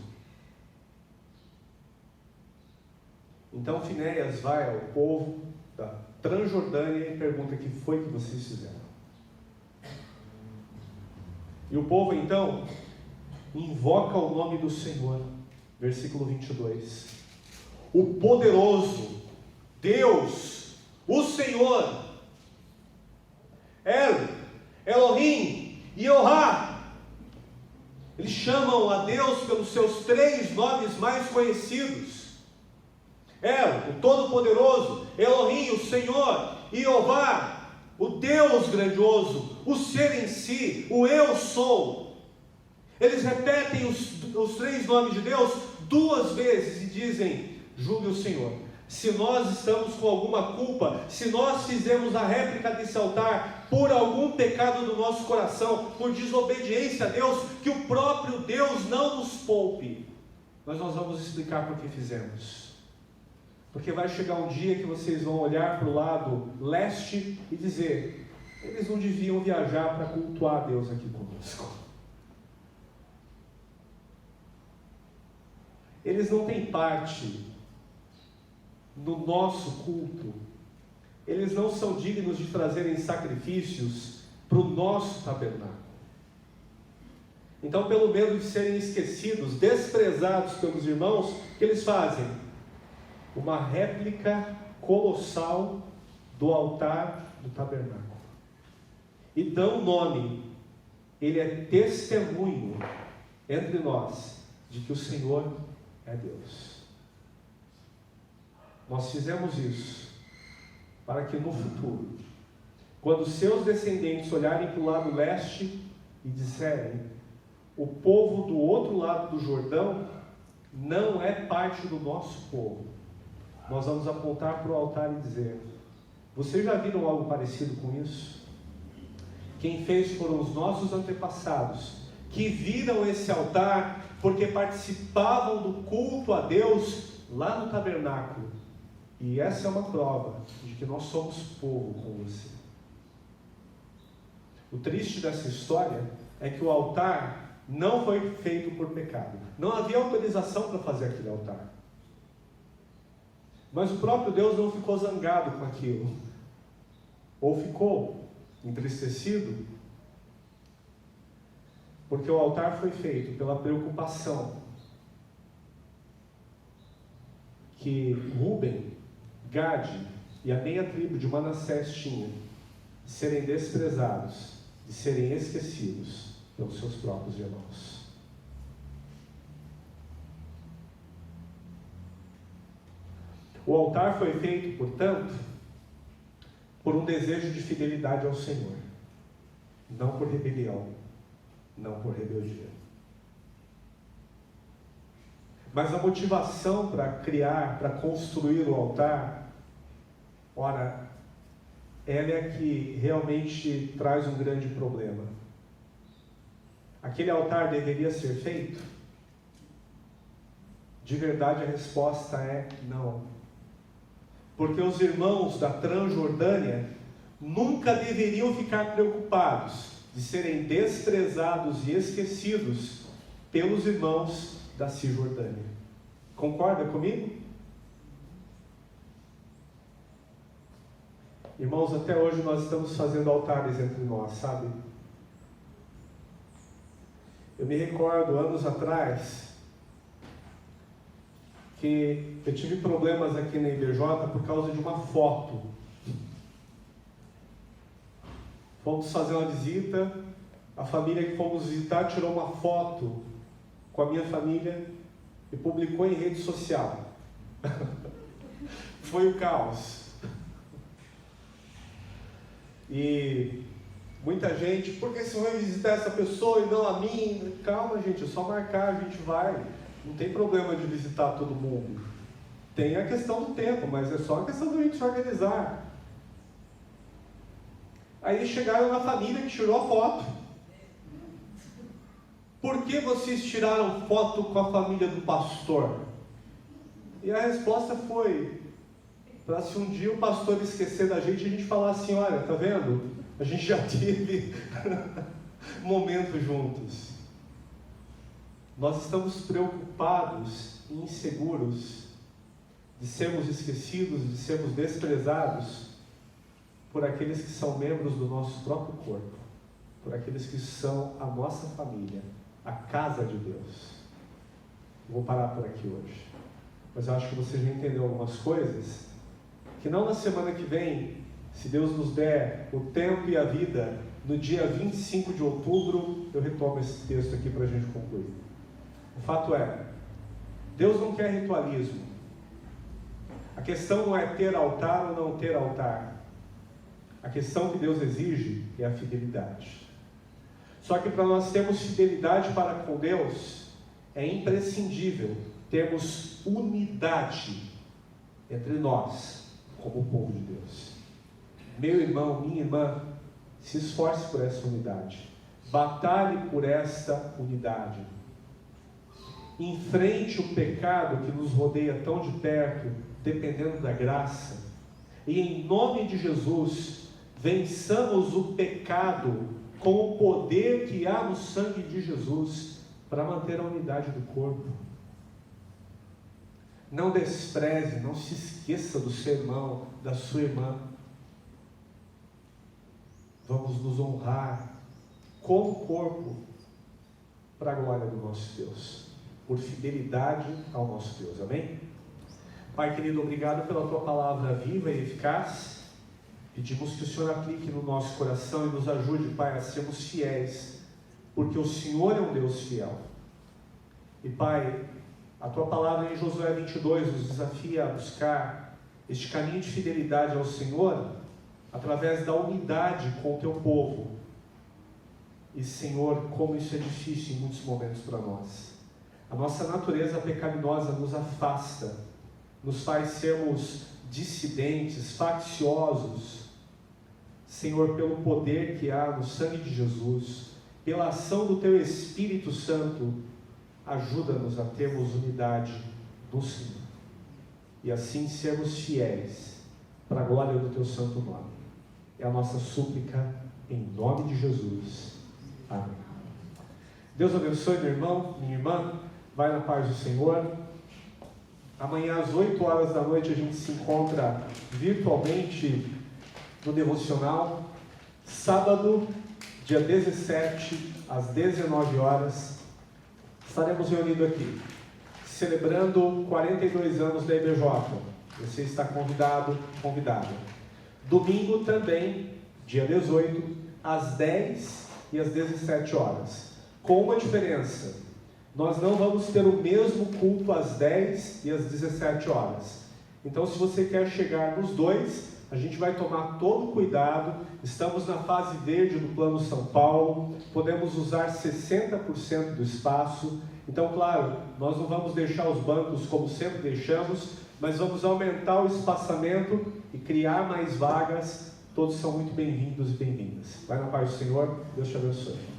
Então Finéias vai ao povo da Transjordânia e pergunta: o que foi que vocês fizeram? E o povo então invoca o nome do Senhor, versículo 22. O poderoso Deus, o Senhor, Elohim, Yehová. Eles chamam a Deus pelos seus 3 nomes mais conhecidos: o Todo-Poderoso, Elohim, o Senhor, Yehová, o Deus grandioso, o ser em si, o Eu Sou. Eles repetem os 3 nomes de Deus 2 vezes e dizem: julgue o Senhor. Se nós estamos com alguma culpa, se nós fizemos a réplica desse altar por algum pecado do nosso coração, por desobediência a Deus, que o próprio Deus não nos poupe. Mas nós vamos explicar por que fizemos. Porque vai chegar um dia que vocês vão olhar para o lado leste e dizer: eles não deviam viajar para cultuar a Deus aqui conosco. Eles não têm parte no nosso culto. Eles não são dignos de trazerem sacrifícios para o nosso tabernáculo. Então, pelo medo de serem esquecidos, desprezados pelos irmãos, o que eles fazem? Uma réplica colossal do altar do tabernáculo. E dão nome: ele é testemunho entre nós de que o Senhor é Deus. Nós fizemos isso para que no futuro, quando seus descendentes olharem para o lado leste e disserem: o povo do outro lado do Jordão não é parte do nosso povo, nós vamos apontar para o altar e dizer: vocês já viram algo parecido com isso? Quem fez foram os nossos antepassados, que viram esse altar porque participavam do culto a Deus lá no tabernáculo. E essa é uma prova de que nós somos povo com você. O triste dessa história é que o altar não foi feito por pecado. Não havia autorização para fazer aquele altar. Mas o próprio Deus não ficou zangado com aquilo. Ou ficou entristecido, porque o altar foi feito pela preocupação que Rúben, Gade e a meia tribo de Manassés tinham de serem desprezados, de serem esquecidos pelos seus próprios irmãos. O altar foi feito, portanto, por um desejo de fidelidade ao Senhor, não por rebelião, não por rebeldia. Mas a motivação para criar, para construir o altar, ora, ela é que realmente traz um grande problema. Aquele altar deveria ser feito? De verdade a resposta é não. Porque os irmãos da Transjordânia nunca deveriam ficar preocupados de serem desprezados e esquecidos pelos irmãos da Cisjordânia. Concorda comigo? Irmãos, até hoje nós estamos fazendo altares entre nós, sabe? Eu me recordo, anos atrás, que eu tive problemas aqui na IBJ por causa de uma foto. Fomos fazer uma visita, a família que fomos visitar tirou uma foto com a minha família e publicou em rede social. Foi o caos. E muita gente: por que você vai visitar essa pessoa e não a mim? Calma, gente, é só marcar, a gente vai. Não tem problema de visitar todo mundo. Tem a questão do tempo, mas é só a questão da gente se organizar. Aí chegaram na família que tirou a foto. Por que vocês tiraram foto com a família do pastor? E a resposta foi: para se um dia o pastor esquecer da gente, a gente falar assim: olha, tá vendo? A gente já teve momentos juntos. Nós estamos preocupados e inseguros de sermos esquecidos, de sermos desprezados por aqueles que são membros do nosso próprio corpo, por aqueles que são a nossa família, a casa de Deus. Vou parar por aqui hoje, mas eu acho que você já entendeu algumas coisas, que não na semana que vem, se Deus nos der o tempo e a vida, no dia 25 de outubro, eu retomo esse texto aqui para a gente concluir. O fato é, Deus não quer ritualismo. A questão não é ter altar ou não ter altar. A questão que Deus exige é a fidelidade. Só que para nós termos fidelidade para com Deus, é imprescindível termos unidade entre nós, como o povo de Deus. Meu irmão, minha irmã, se esforce por essa unidade. Batalhe por esta unidade. Enfrente o pecado que nos rodeia tão de perto, dependendo da graça. E em nome de Jesus, vençamos o pecado com o poder que há no sangue de Jesus para manter a unidade do corpo. Não despreze, não se esqueça do seu irmão, da sua irmã. Vamos nos honrar como corpo para a glória do nosso Deus, por fidelidade ao nosso Deus, amém? Pai querido, obrigado pela tua palavra viva e eficaz. Pedimos que o Senhor aplique no nosso coração e nos ajude, Pai, a sermos fiéis porque o Senhor é um Deus fiel. E Pai, a Tua palavra em Josué 22 nos desafia a buscar este caminho de fidelidade ao Senhor através da unidade com o Teu povo. E Senhor, como isso é difícil em muitos momentos para nós. A nossa natureza pecaminosa nos afasta, nos faz sermos dissidentes, facciosos. Senhor, pelo poder que há no sangue de Jesus, pela ação do Teu Espírito Santo, ajuda-nos a termos unidade no Senhor. E assim sermos fiéis para a glória do Teu santo nome. É a nossa súplica em nome de Jesus. Amém. Deus abençoe, meu irmão, minha irmã. Vai na paz do Senhor. Amanhã às 8 horas da noite a gente se encontra virtualmente no devocional. Sábado, dia 17, às 19 horas, estaremos reunidos aqui, celebrando 42 anos da IBJ. Você está convidado, convidada. Domingo também, dia 18, às 10 e às 17 horas. Com uma diferença: nós não vamos ter o mesmo culto às 10 e às 17 horas. Então, se você quer chegar nos dois, a gente vai tomar todo o cuidado. Estamos na fase verde do Plano São Paulo, podemos usar 60% do espaço. Então, claro, nós não vamos deixar os bancos como sempre deixamos, mas vamos aumentar o espaçamento e criar mais vagas. Todos são muito bem-vindos e bem-vindas. Vai na paz do Senhor, Deus te abençoe.